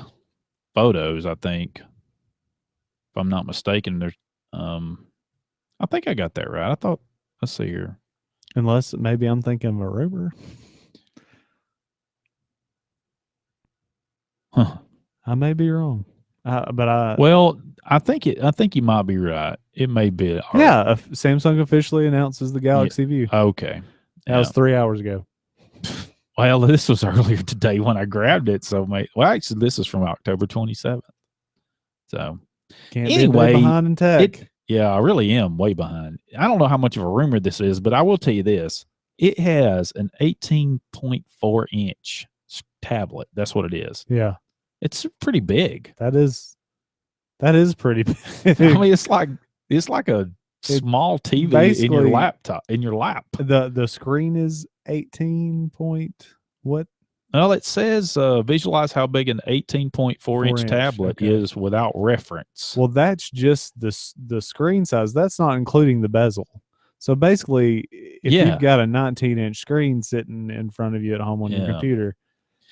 photos, I think, if I'm not mistaken. There's, I think I got that right. I thought. Let's see here. Unless maybe I'm thinking of a rumor. Huh. I may be wrong. Well, I think you might be right. It may be. Yeah, Samsung officially announces the Galaxy View. Okay. That was 3 hours ago. Well, this was earlier today when I grabbed it. So, actually, this is from October 27th. So, Can't be behind in tech. Yeah, I really am way behind. I don't know how much of a rumor this is, but I will tell you this. It has an 18.4 inch tablet. That's what it is. Yeah. It's pretty big. That is pretty big. I mean, it's like a small TV in your laptop, in your lap. The screen is 18 point what? Well, it says visualize how big an 18.4 inch tablet is without reference. Well, that's just the screen size. That's not including the bezel. So basically, if you've got a 19-inch screen sitting in front of you at home on your computer,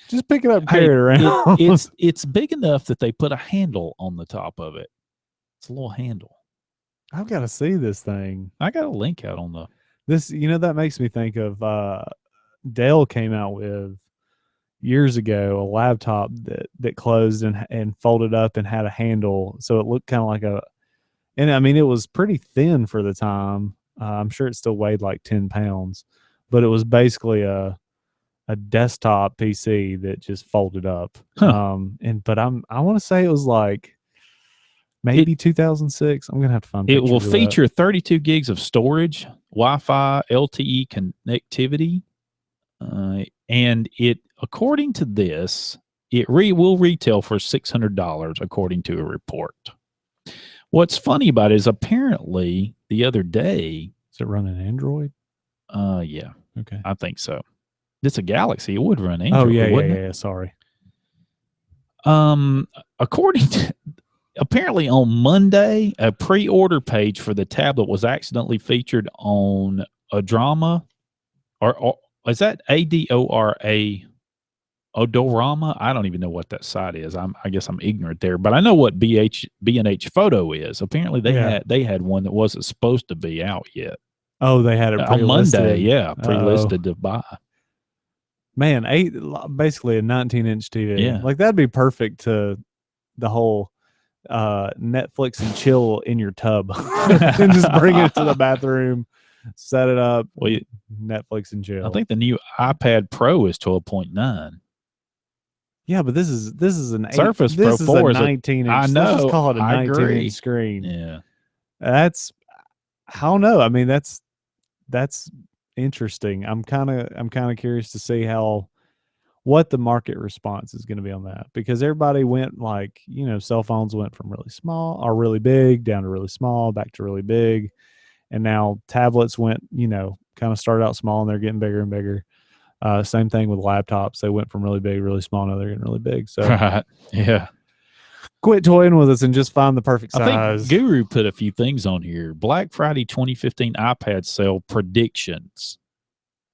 just pick it up and carry it around. It's big enough that they put a handle on the top of it. It's a little handle. I've got to see this thing. I got a link out on this. That makes me think of Dell came out with years ago a laptop that closed and folded up and had a handle, so it looked kind of like and I mean it was pretty thin for the time. I'm sure it still weighed like 10 pounds, but it was basically a desktop PC that just folded up. But I want to say it was like maybe 2006. I'm gonna have to find it. Will feature 32 gigs of storage, Wi-Fi, LTE connectivity, and it, according to this, it will retail for $600, according to a report. What's funny about it is apparently the other day. Is it running Android? Yeah. Okay. I think so. It's a Galaxy. It would run Android. Yeah. Sorry. According to, apparently on Monday, a pre-order page for the tablet was accidentally featured on Adorama, or is that Adora? Odorama? I don't even know what that site is. I guess I'm ignorant there, but I know what B&H Photo is. Apparently they had one that wasn't supposed to be out yet. Oh, they had it on Monday. Yeah, pre-listed to buy. Man, basically a 19-inch TV. Yeah, like that'd be perfect to the whole Netflix and chill in your tub, and just bring it to the bathroom, set it up. Well, Netflix and chill. I think the new iPad Pro is 12.9. Yeah, but this is an Surface Pro 4 is a 19 inch. I know. Let's just call it a I 19 agree. inch screen. Yeah, I don't know. I mean, that's interesting. I'm kind of curious to see what the market response is going to be on that, because everybody went like, cell phones went from really small or really big down to really small, back to really big, and now tablets went, kind of started out small and they're getting bigger and bigger. Same thing with laptops. They went from really big, really small. Now they're getting really big. So yeah. Quit toying with us and just find the perfect size. I think Guru put a few things on here. Black Friday 2015 iPad sale predictions.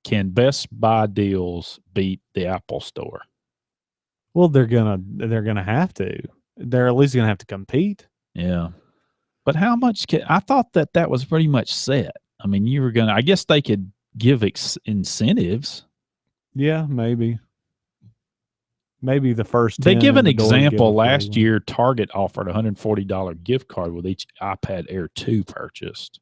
Can Best Buy deals beat the Apple Store? Well, they're gonna have to. They're at least gonna have to compete. Yeah. But how much I thought that was pretty much set. I mean, I guess they could give incentives. Yeah, maybe the first. They give an example. Last year, Target offered a $140 gift card with each iPad Air 2 purchased.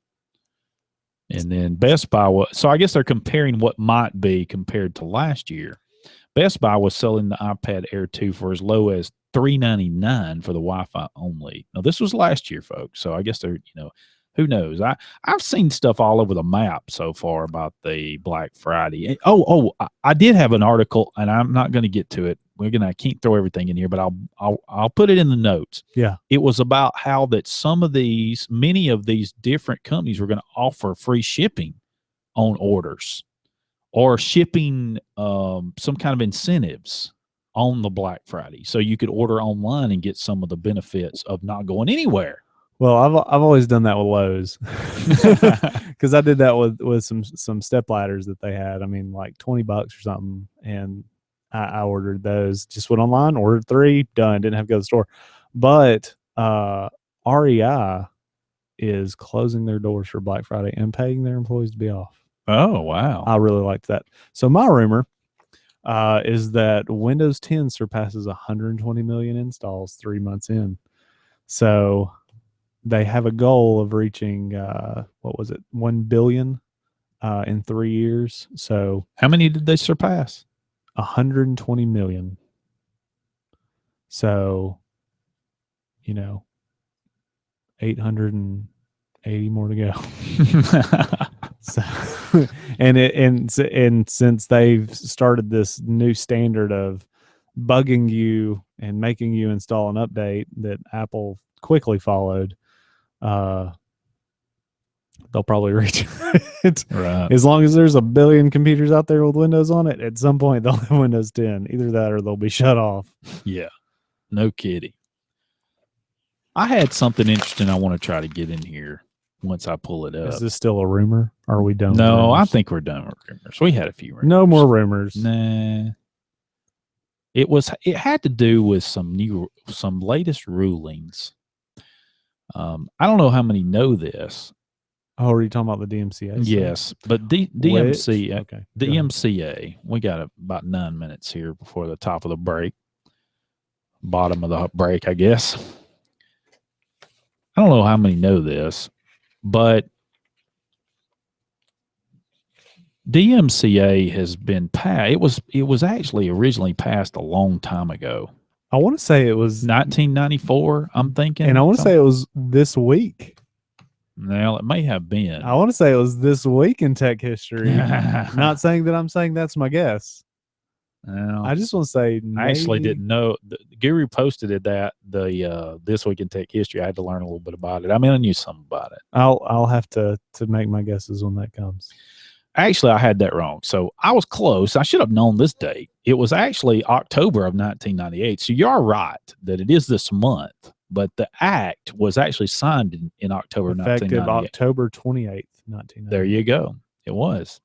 And then Best Buy so I guess they're comparing what might be compared to last year. Best Buy was selling the iPad Air 2 for as low as $399 for the Wi-Fi only. Now, this was last year, folks. So I guess they're, who knows? I've seen stuff all over the map so far about the Black Friday. I did have an article, and I'm not going to get to it. I can't throw everything in here, but I'll put it in the notes. Yeah. It was about how that many of these different companies were going to offer free shipping on orders, or shipping some kind of incentives on the Black Friday, so you could order online and get some of the benefits of not going anywhere. Well, I've always done that with Lowe's, because I did that with some step ladders that they had. I mean, like $20 or something, and I ordered those. Just went online, ordered 3, done. Didn't have to go to the store. But REI is closing their doors for Black Friday and paying their employees to be off. Oh, wow! I really liked that. So my rumor is that Windows 10 surpasses 120 million installs 3 months in. So they have a goal of reaching, 1 billion in 3 years. So how many did they surpass? 120 million. So, 880 more to go. So, and since they've started this new standard of bugging you and making you install an update that Apple quickly followed, they'll probably reach it. Right. As long as there's a billion computers out there with Windows on it, at some point they'll have Windows 10. Either that or they'll be shut off. Yeah, no kidding. I had something interesting I want to try to get in here once I pull it up. Is this still a rumor? Or are we done? No, with rumors? I think we're done with rumors. We had a few rumors. No more rumors. Nah. It had to do with some latest rulings. I don't know how many know this. Oh, are you talking about the DMCA? Yes, but DMCA. Okay. The DMCA. We got about 9 minutes here before the top of the break. Bottom of the break, I guess. I don't know how many know this, but DMCA has been passed. It was actually originally passed a long time ago. I want to say it was 1994, I'm thinking. And I want to say it was this week. Well, it may have been. I want to say it was this week in tech history. Not saying that I'm saying that's my guess. Well, I just want to say I actually maybe- didn't know. The Guru posted it that the This Week in Tech History. I had to learn a little bit about it. I mean, I knew something about it. I'll have to make my guesses when that comes. Actually, I had that wrong. So I was close. I should have known this date. It was actually October of 1998. So you're right that it is this month, but the act was actually signed in October of Effective 1998. October 28th, 1998. There you go. It was.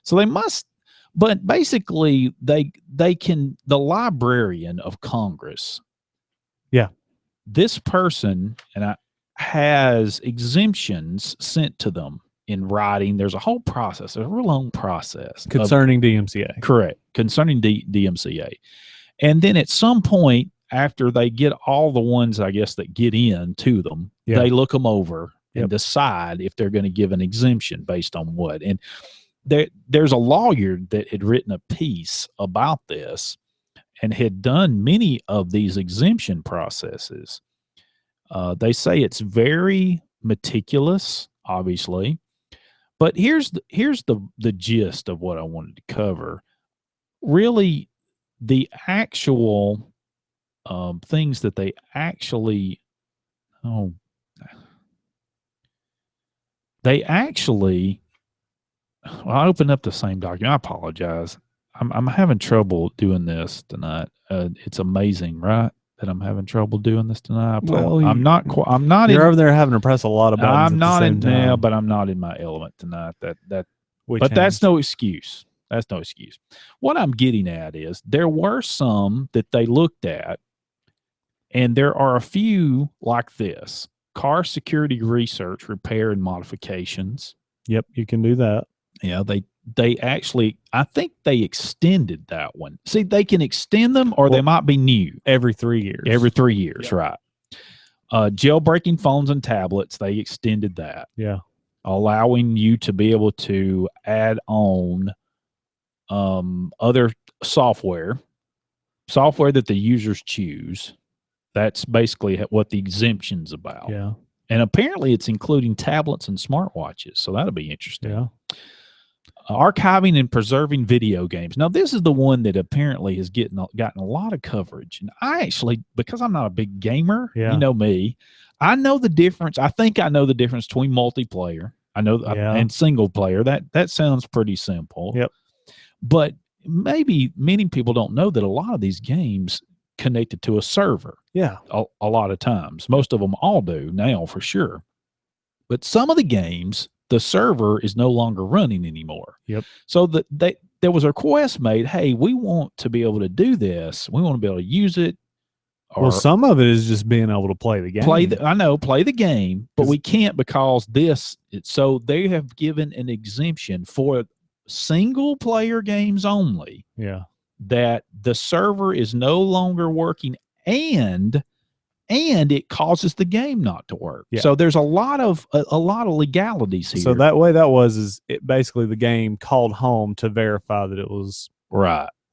So they must, but basically the Librarian of Congress. Yeah. This person has exemptions sent to them in writing. There's a whole process. There's a real long process Concerning DMCA. Correct. Concerning DMCA. And then at some point, after they get all the ones, I guess, that get in to them, Yeah. they look them over and Yep. decide if they're going to give an exemption based on what. And there's a lawyer that had written a piece about this and had done many of these exemption processes. They say it's very meticulous, obviously. But here's the gist of what I wanted to cover. Really, the actual things that they actually I opened up the same document. I apologize. I'm having trouble doing this tonight. It's amazing, right? That I'm having trouble doing this tonight. Well, I'm not. You're over there having to press a lot of buttons. I'm at the not same in time. now, but I'm not in my element tonight. But Which that's no excuse. That's no excuse. What I'm getting at is there were some that they looked at, and there are a few like this: car security research, repair, and modifications. Yep, you can do that. Yeah, they actually, I think they extended that one. See, they can extend them, or they might be new every 3 years. Every 3 years, right? Jailbreaking phones and tablets, they extended that. Yeah. Allowing you to be able to add on other software that the users choose. That's basically what the exemption's about. Yeah. And apparently it's including tablets and smartwatches. So that'll be interesting. Yeah. Archiving and preserving video games. Now, this is the one that apparently has gotten a lot of coverage. And I actually, because I'm not a big gamer, Yeah. you know me, I know the difference. I think I know the difference between multiplayer. I know and single player. That sounds pretty simple. Yep. But maybe many people don't know that a lot of these games connected to a server. Yeah. A lot of times. Most of them all do now for sure. But some of the games, the server is no longer running anymore. Yep. So there was a request made, hey, we want to be able to do this. We want to be able to use it. Well, some of it is just being able to play the game. Play the game, but we can't because so they have given an exemption for single player games only. Yeah. That the server is no longer working and it causes the game not to work. Yeah. So there's a lot of legalities here. So that way is it basically the game called home to verify that it was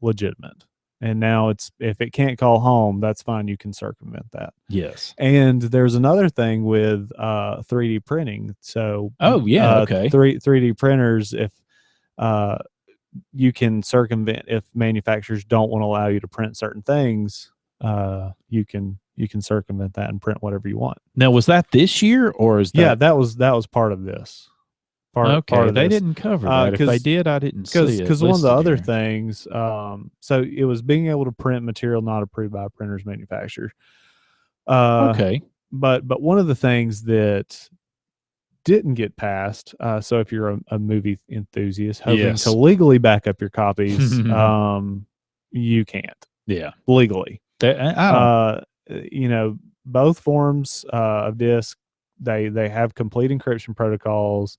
legitimate. And now if it can't call home, that's fine. You can circumvent that. Yes. And there's another thing with 3D printing. So okay. 3D printers, if you can circumvent if manufacturers don't want to allow you to print certain things, you can circumvent that and print whatever you want. Now, was that this year or is that? Yeah, that was part of this. Part of they this. didn't cover that. If they did, I didn't see it. Because one of the listed other here. things, so it was being able to print material not approved by printers manufacturers. Okay. But one of the things that didn't get passed, so if you're a movie enthusiast hoping to legally back up your copies, you can't. Yeah. Legally. I don't, both forms of disk, they have complete encryption protocols,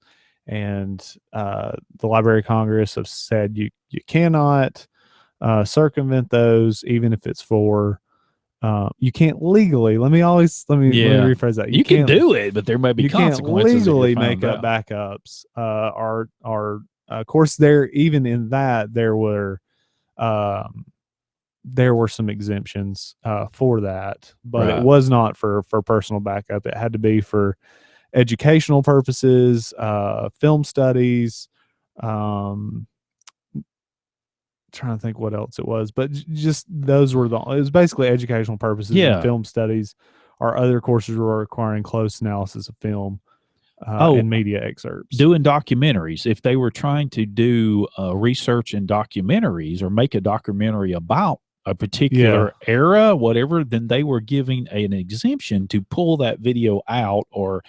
and the Library of Congress have said you cannot circumvent those, even if it's for you can't legally. Let me rephrase that. You can do it, but there may be consequences. You can't legally make up backups. Of course, even in that there were some exemptions for that, but it was not for personal backup. It had to be for educational purposes, film studies, trying to think what else it was, but just those were it was basically educational purposes. And film studies or other courses were requiring close analysis of film and media excerpts. Doing documentaries. If they were trying to do research in documentaries or make a documentary about a particular era, whatever, then they were giving an exemption to pull that video out or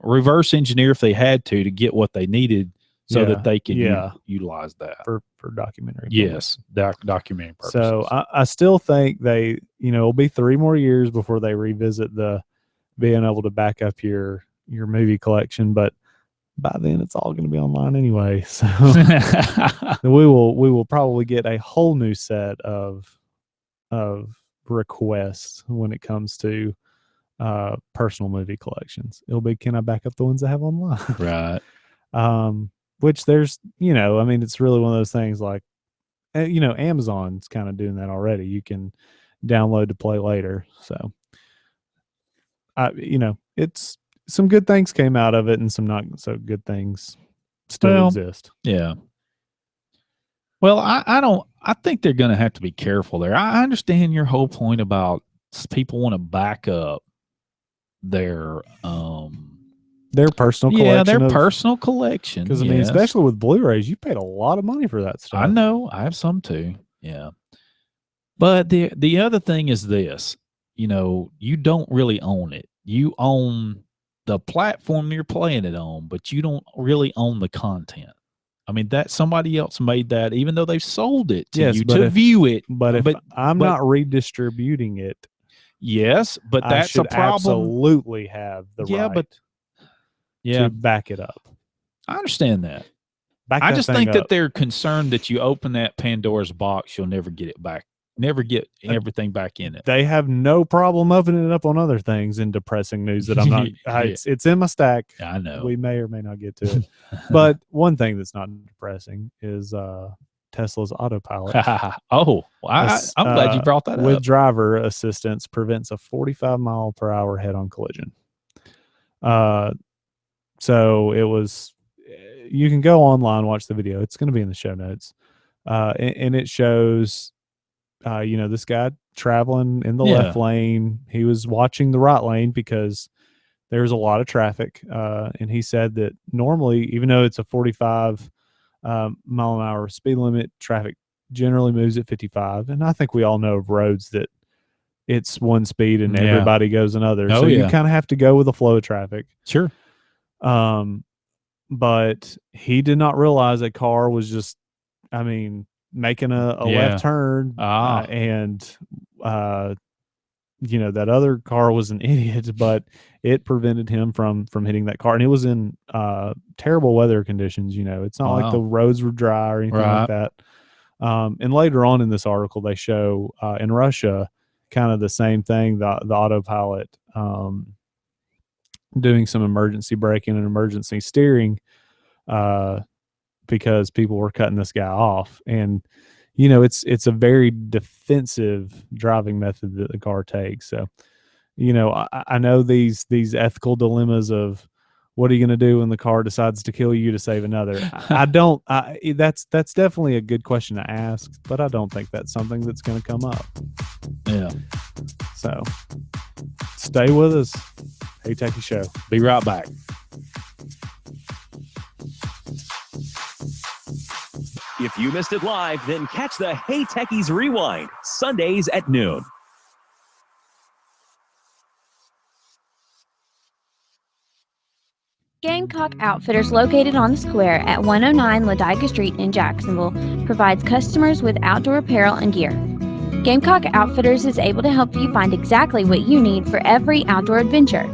reverse engineer if they had to get what they needed so that they can utilize that for documentary. Yes, documentary purposes. So I still think it'll be 3 more years before they revisit the being able to back up your movie collection, but by then it's all going to be online anyway. So we will probably get a whole new set of requests when it comes to personal movie collections. It'll be, can I back up the ones I have online? Right. Which there's, it's really one of those things like, Amazon's kind of doing that already. You can download to play later. So, it's some good things came out of it and some not so good things still exist. Yeah. Well, I think they're going to have to be careful there. I understand your whole point about people want to back up their personal collection. Yeah, their personal collection. Because especially with Blu-rays, you paid a lot of money for that stuff. I know. I have some too. Yeah. But the other thing is this, you don't really own it. You own the platform you're playing it on, but you don't really own the content. I mean, that somebody else made that, even though they've sold it to you to view it. But if I'm not redistributing it, yes, but that's a problem. Absolutely have the right. To back it up. I understand that. I just think that they're concerned that you open that Pandora's box, you'll never get it back. Never get everything back in it. They have no problem opening it up on other things in depressing news that I'm not. It's in my stack. I know. We may or may not get to it. But one thing that's not depressing is Tesla's autopilot. I'm glad you brought that up. With driver assistance prevents a 45 mile per hour head-on collision. So it was, you can go online, watch the video. It's going to be in the show notes. And it shows, this guy traveling in the left lane. He was watching the right lane because there's a lot of traffic. And he said that normally, even though it's a 45 mile an hour speed limit, traffic generally moves at 55. And I think we all know of roads that it's one speed and everybody goes another. So you kind of have to go with the flow of traffic. Sure. But he did not realize a car was just, making a left turn. And that other car was an idiot, but it prevented him from hitting that car. And it was in terrible weather conditions. It's not like the roads were dry or anything like that. And later on in this article, they show in Russia kind of the same thing, the autopilot doing some emergency braking and emergency steering because people were cutting this guy off. And it's a very defensive driving method that the car takes. So I know these ethical dilemmas of what are you going to do when the car decides to kill you to save another. That's definitely a good question to ask, but I don't think that's something that's going to come up. Yeah. So stay with us. Hey Techies Show. Be right back. If you missed it live, then catch the Hey Techies Rewind, Sundays at noon. Gamecock Outfitters, located on the square at 109 Ladica Street in Jacksonville, provides customers with outdoor apparel and gear. Gamecock Outfitters is able to help you find exactly what you need for every outdoor adventure.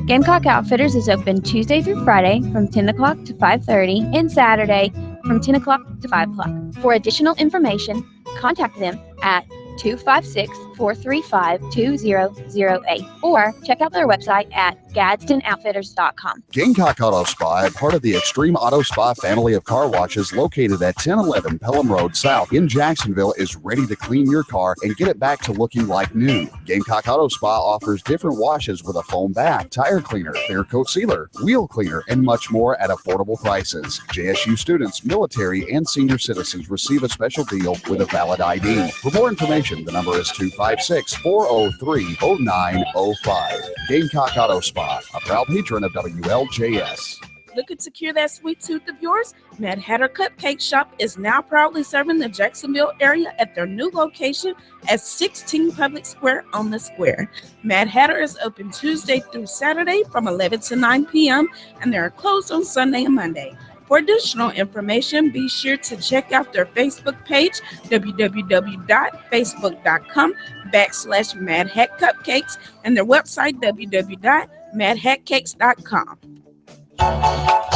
Gamecock Outfitters is open Tuesday through Friday from 10 o'clock to 5:30 and Saturday from 10 o'clock to 5 o'clock. For additional information, contact them at 256-435-2008 or check out their website at GadsdenOutfitters.com. Gamecock Auto Spa, part of the Extreme Auto Spa family of car washes located at 1011 Pelham Road South in Jacksonville, is ready to clean your car and get it back to looking like new. Gamecock Auto Spa offers different washes with a foam bath, tire cleaner, clear coat sealer, wheel cleaner, and much more at affordable prices. JSU students, military, and senior citizens receive a special deal with a valid ID. For more information, the number is 256-403-0905. Gamecock Auto Spa, a proud patron of WLJS. Looking to cure that sweet tooth of yours? Mad Hatter Cupcake Shop is now proudly serving the Jacksonville area at their new location at 16 Public Square on the Square. Mad Hatter is open Tuesday through Saturday from 11 to 9 p.m. and they are closed on Sunday and Monday. For additional information, be sure to check out their Facebook page, www.facebook.com/Mad Hat Cupcakes, and their website, www.madhatcakes.com.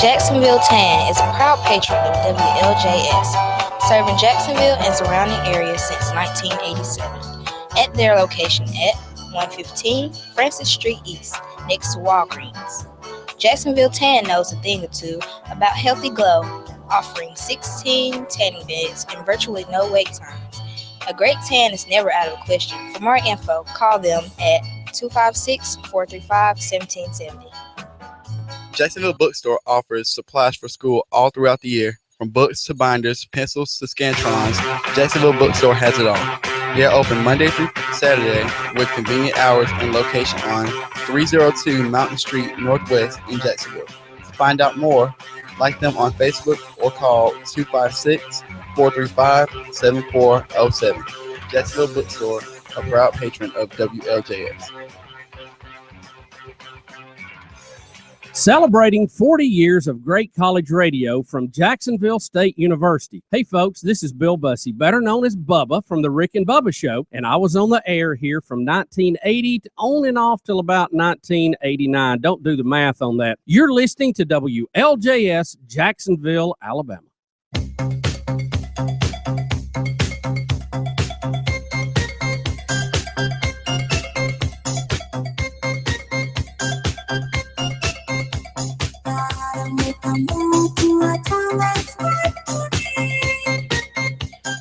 Jacksonville Tan is a proud patron of WLJS, serving Jacksonville and surrounding areas since 1987. At their location at 115 Francis Street East, next to Walgreens. Jacksonville Tan knows a thing or two about healthy glow, offering 16 tanning beds and virtually no wait times. A great tan is never out of the question. For more info, call them at 256-435-1770. Jacksonville Bookstore offers supplies for school all throughout the year. From books to binders, pencils to Scantrons, Jacksonville Bookstore has it all. They are open Monday through Saturday with convenient hours and location on 302 Mountain Street Northwest in Jacksonville. To find out more, like them on Facebook or call 256-435-7407. Jacksonville Bookstore, a proud patron of WLJS. Celebrating 40 years of great college radio from Jacksonville State University. Hey folks, this is Bill Bussey, better known as Bubba from the Rick and Bubba Show, and I was on the air here from 1980 on and off till about 1989. Don't do the math on that. You're listening to WLJS, Jacksonville, Alabama.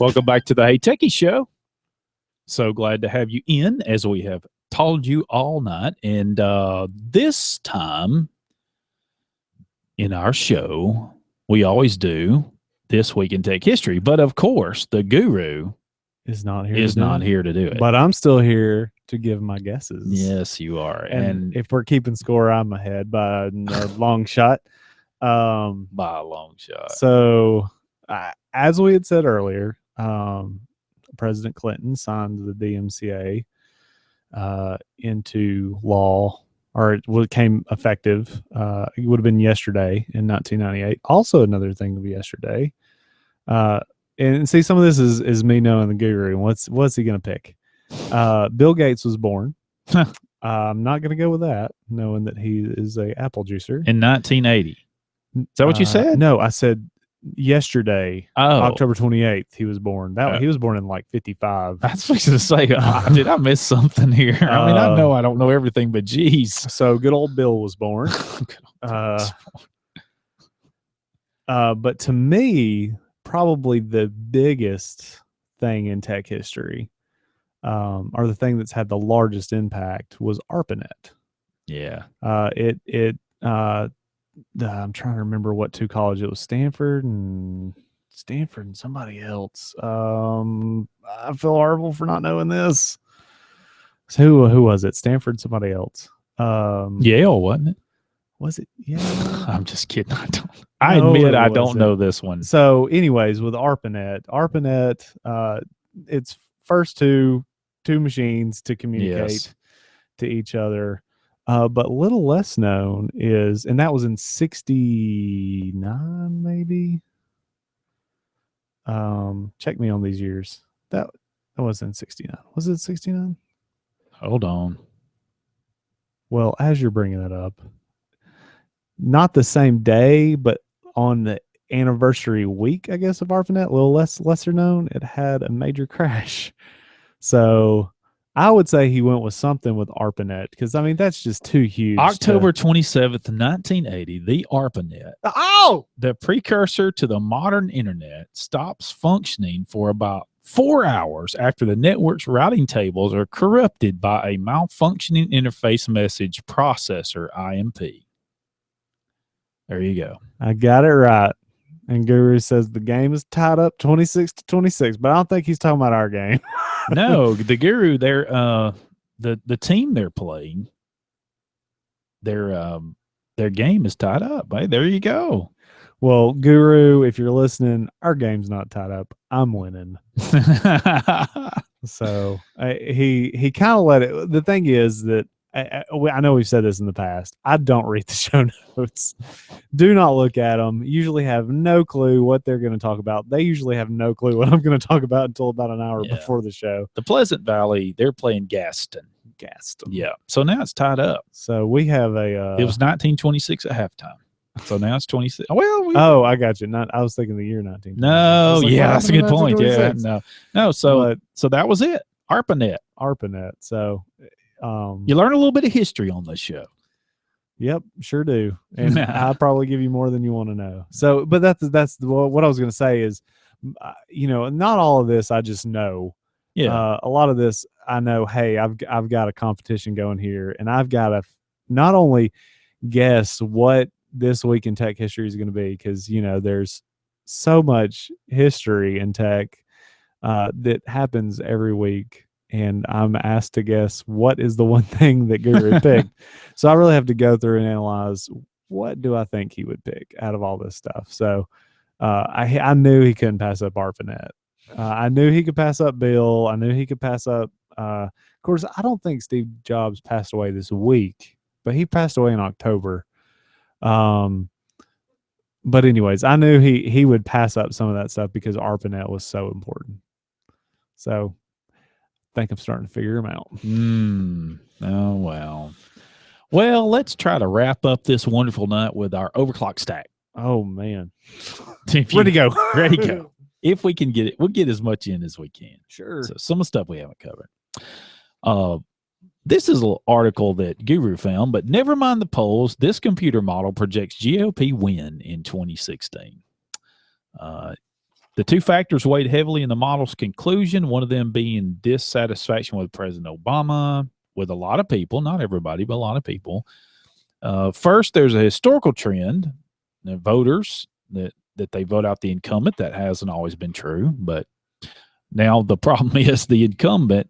Welcome back to the Hey Techies Show. So glad to have you in, as we have told you all night. And this time, in our show, we always do This Week in Tech History. But of course, the guru is not here to do it. But I'm still here to give my guesses. Yes, you are. And if we're keeping score, I'm ahead by a long shot. By a long shot. So, as we had said earlier, President Clinton signed the DMCA into law, or it became effective. It would have been yesterday in 1998. Also, another thing to be yesterday. And see, some of this is me knowing the guru. What's he going to pick? Bill Gates was born. I'm not going to go with that, knowing that he is a apple juicer. In 1980. Is that what you said? No, I said yesterday, Oh. October 28th, he was born. He was born in like 55. I was supposed to say, did I miss something here? I mean, I know I don't know everything, but geez. So good old Bill was born. But to me, probably the biggest thing in tech history, or the thing that's had the largest impact, was ARPANET. Yeah. I'm trying to remember what two colleges it was. Stanford and somebody else. I feel horrible for not knowing this. So who was it? Stanford, somebody else. Yale, wasn't it? Was it? Yeah. I'm just kidding. I admit I don't know this one. So, anyways, with ARPANET, it's first two machines to communicate to each other. But little less known is, and that was in 69, maybe. Check me on these years. That wasn't 69. Was it 69? Hold on. Well, as you're bringing that up, not the same day, but on the anniversary week, I guess, of ARPANET, a little lesser known, it had a major crash. So I would say he went with something with ARPANET, because I mean that's just too huge. October 27th, 1980, the ARPANET, the precursor to the modern internet, stops functioning for about 4 hours after the network's routing tables are corrupted by a malfunctioning interface message processor, IMP. There you go. I got it right. And Guru says the game is tied up 26-26, but I don't think he's talking about our game. No, the Guru, they're the team they're playing, their game is tied up. Hey, there you go. Well, Guru, if you're listening, our game's not tied up. I'm winning. So he kind of let it. The thing is that I know we've said this in the past. I don't read the show notes. Do not look at them. Usually have no clue what they're going to talk about. They usually have no clue what I'm going to talk about until about an hour before the show. The Pleasant Valley, they're playing Gaston. Yeah. So now it's tied up. So we have a. It was 1926 at halftime. So now it's 26. Well, I got you. I was thinking the year 19. No, that's a good point. Yeah, no. So that was it. ARPANET. So you learn a little bit of history on this show. Yep, sure do. And I probably give you more than you want to know. So, but that's what I was going to say is, not all of this I just know. Yeah. A lot of this I know. Hey, I've got a competition going here, and I've got to not only guess what this week in tech history is going to be, because there's so much history in tech that happens every week. And I'm asked to guess what is the one thing that Guru picked. So I really have to go through and analyze what do I think he would pick out of all this stuff. So I knew he couldn't pass up ARPANET. I knew he could pass up Bill. I knew he could pass up. Of course, I don't think Steve Jobs passed away this week, but he passed away in October. But anyways, I knew he would pass up some of that stuff because ARPANET was so important. So I think I'm starting to figure him out. Oh, well, let's try to wrap up this wonderful night with our overclock stack. Oh, man. Ready to go. If we can get it, we'll get as much in as we can. Sure. So some of the stuff we haven't covered. This is an article that Guru found, but never mind the polls. This computer model projects GOP win in 2016. The two factors weighed heavily in the model's conclusion, one of them being dissatisfaction with President Obama, with a lot of people, not everybody, but a lot of people. First, there's a historical trend voters that they vote out the incumbent. That hasn't always been true, but now the problem is the incumbent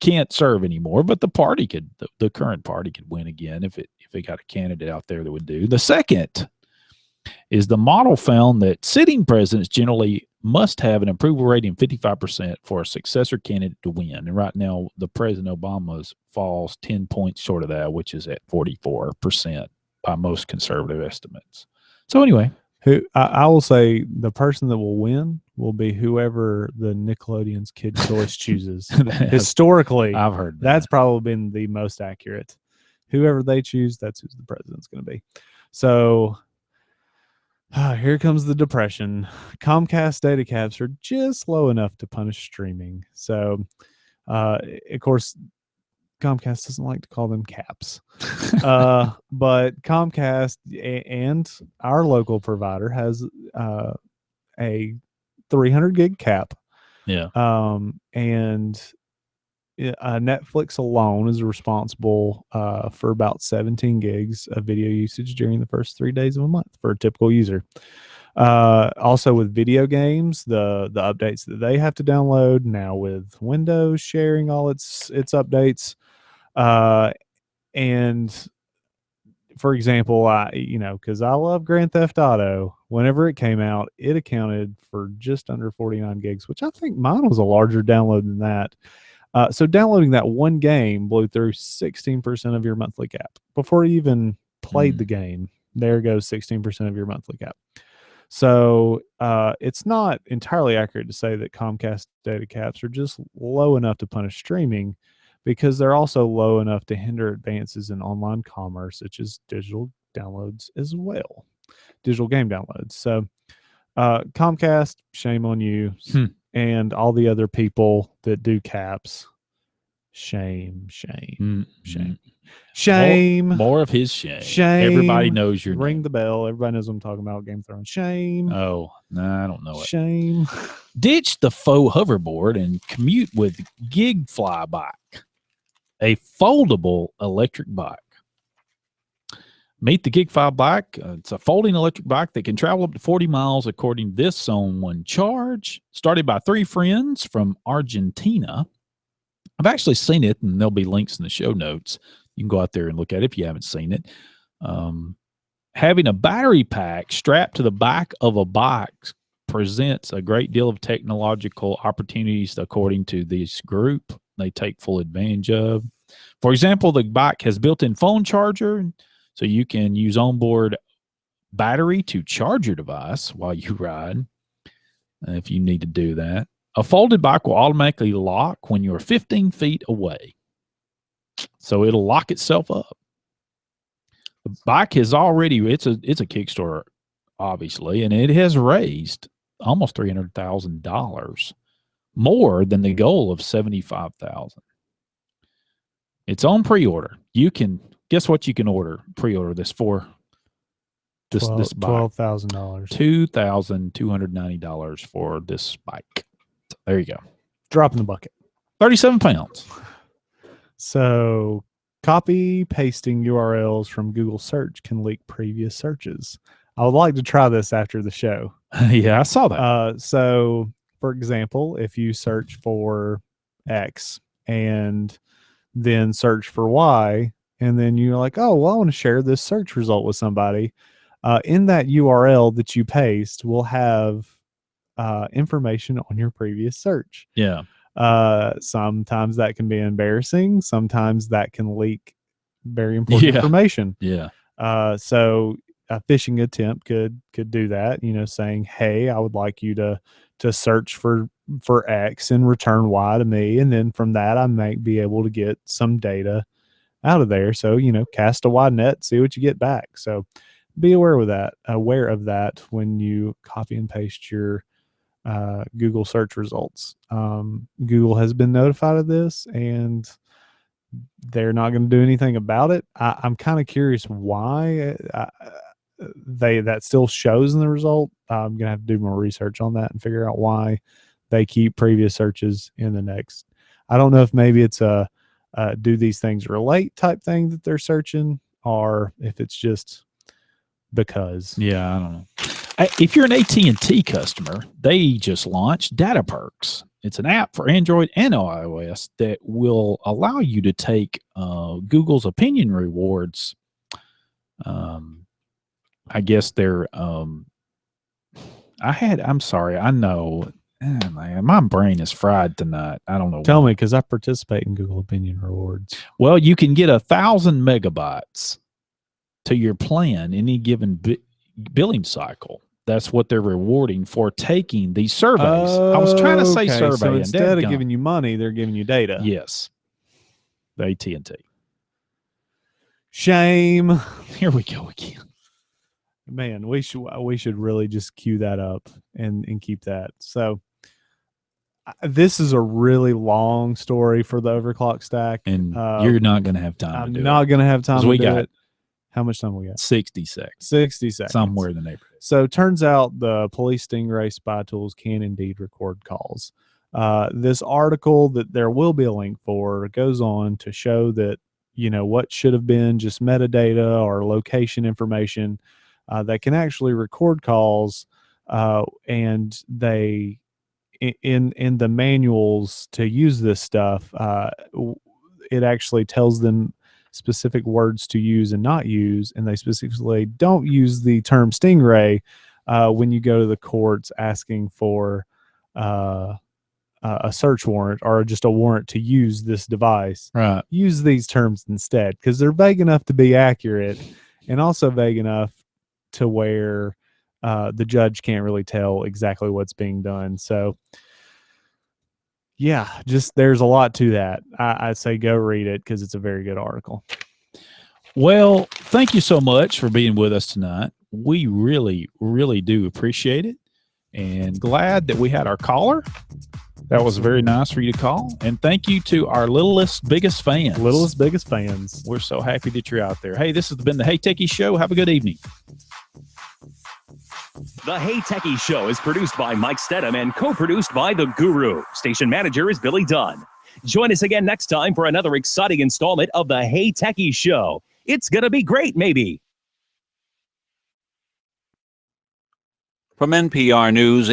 can't serve anymore, but the party could, the current party could win again if it got a candidate out there that would do. The second is the model found that sitting presidents generally must have an approval rating of 55% for a successor candidate to win. And right now, the President Obama's falls 10 points short of that, which is at 44% by most conservative estimates. So anyway, I will say the person that will win will be whoever the Nickelodeon's Kid Choice chooses. Historically, I've heard that's probably been the most accurate. Whoever they choose, that's who the president's going to be. So here comes the depression. Comcast data caps are just low enough to punish streaming. So, of course, Comcast doesn't like to call them caps. But Comcast and our local provider has a 300 gig cap. Yeah. And Netflix alone is responsible for about 17 gigs of video usage during the first 3 days of a month for a typical user. Also with video games, the updates that they have to download now with Windows sharing all its updates. And for example, because I love Grand Theft Auto, whenever it came out, it accounted for just under 49 gigs, which I think mine was a larger download than that. So downloading that one game blew through 16% of your monthly cap before you even played the game. There goes 16% of your monthly cap. So it's not entirely accurate to say that Comcast data caps are just low enough to punish streaming, because they're also low enough to hinder advances in online commerce, such as digital downloads as well, digital game downloads. So Comcast, shame on you. And all the other people that do caps, shame. More of his shame. Shame. Everybody knows your Ring name. the bell. Everybody knows what I'm talking about. Game of Thrones. Shame. Oh, no, I don't know it. Shame. Ditch the faux hoverboard and commute with Gig Fly Bike, a foldable electric bike. Meet the Gig Fly Bike. It's a folding electric bike that can travel up to 40 miles, according to this on one charge. Started by 3 friends from Argentina. I've actually seen it, and there'll be links in the show notes. You can go out there and look at it if you haven't seen it. Having a battery pack strapped to the back of a bike presents a great deal of technological opportunities, according to this group. They take full advantage of. For example, the bike has built-in phone charger, so you can use onboard battery to charge your device while you ride, if you need to do that. A folded bike will automatically lock when you're 15 feet away. So it'll lock itself up. The bike has already, it's a Kickstarter, obviously, and it has raised almost $300,000, more than the goal of $75,000. It's on pre-order. You can, guess what you can pre-order this for? This bike. $12,000. $2,290 for this bike. So there you go. Drop in the bucket. 37 pounds. So copy pasting URLs from Google search can leak previous searches. I would like to try this after the show. Yeah, I saw that. So for example, if you search for X and then search for Y, and then you're like, oh, well, I want to share this search result with somebody. In that URL that you paste will have information on your previous search. Yeah. Sometimes that can be embarrassing. Sometimes that can leak very important information. Yeah. So a phishing attempt could do that, saying, hey, I would like you to search for X and return Y to me. And then from that, I might be able to get some data out of there. So, cast a wide net, see what you get back. So be aware of that when you copy and paste your Google search results. Google has been notified of this, and they're not going to do anything about it. I'm kind of curious why that still shows in the result. I'm going to have to do more research on that and figure out why they keep previous searches in the next. I don't know if maybe it's a do these things relate type thing that they're searching, or if it's just because Yeah, I don't know. If you're an AT&T customer, they just launched Data Perks. It's an app for Android and iOS that will allow you to take Google's opinion rewards. I guess they're I'm sorry, I know. Man, my brain is fried tonight. I don't know. Tell me, because I participate in Google Opinion Rewards. Well, you can get 1,000 megabytes to your plan any given billing cycle. That's what they're rewarding for taking these surveys. I was trying to say Okay, survey. So and instead of dadgum. giving you money, they're giving you data. Yes. The AT&T. Shame. Here we go again. Man, we should really just queue that up and keep that. So this is a really long story for the overclock stack, and you're not going to have time. I'm to do not it. going to have time. To we do got it. How much time we got? 60 seconds. 60 seconds. Somewhere in the neighborhood. So turns out the police Stingray spy tools can indeed record calls. This article that there will be a link for goes on to show that, what should have been just metadata or location information that can actually record calls, and they in the manuals to use this stuff, it actually tells them specific words to use and not use, and they specifically don't use the term Stingray when you go to the courts asking for a search warrant or just a warrant to use this device. Right. Use these terms instead, because they're vague enough to be accurate and also vague enough to where the judge can't really tell exactly what's being done. So yeah, just there's a lot to that. I say go read it because it's a very good article. Well, thank you so much for being with us tonight. We really, really do appreciate it, and glad that we had our caller. That was very nice for you to call. And thank you to our littlest, biggest fans. Littlest, biggest fans. We're so happy that you're out there. Hey, this has been the Hey Techies Show. Have a good evening. The Hey Techies Show is produced by Mike Stedham and co-produced by The Guru. Station manager is Billy Dunn. Join us again next time for another exciting installment of the Hey Techies Show. It's going to be great, maybe. From NPR News.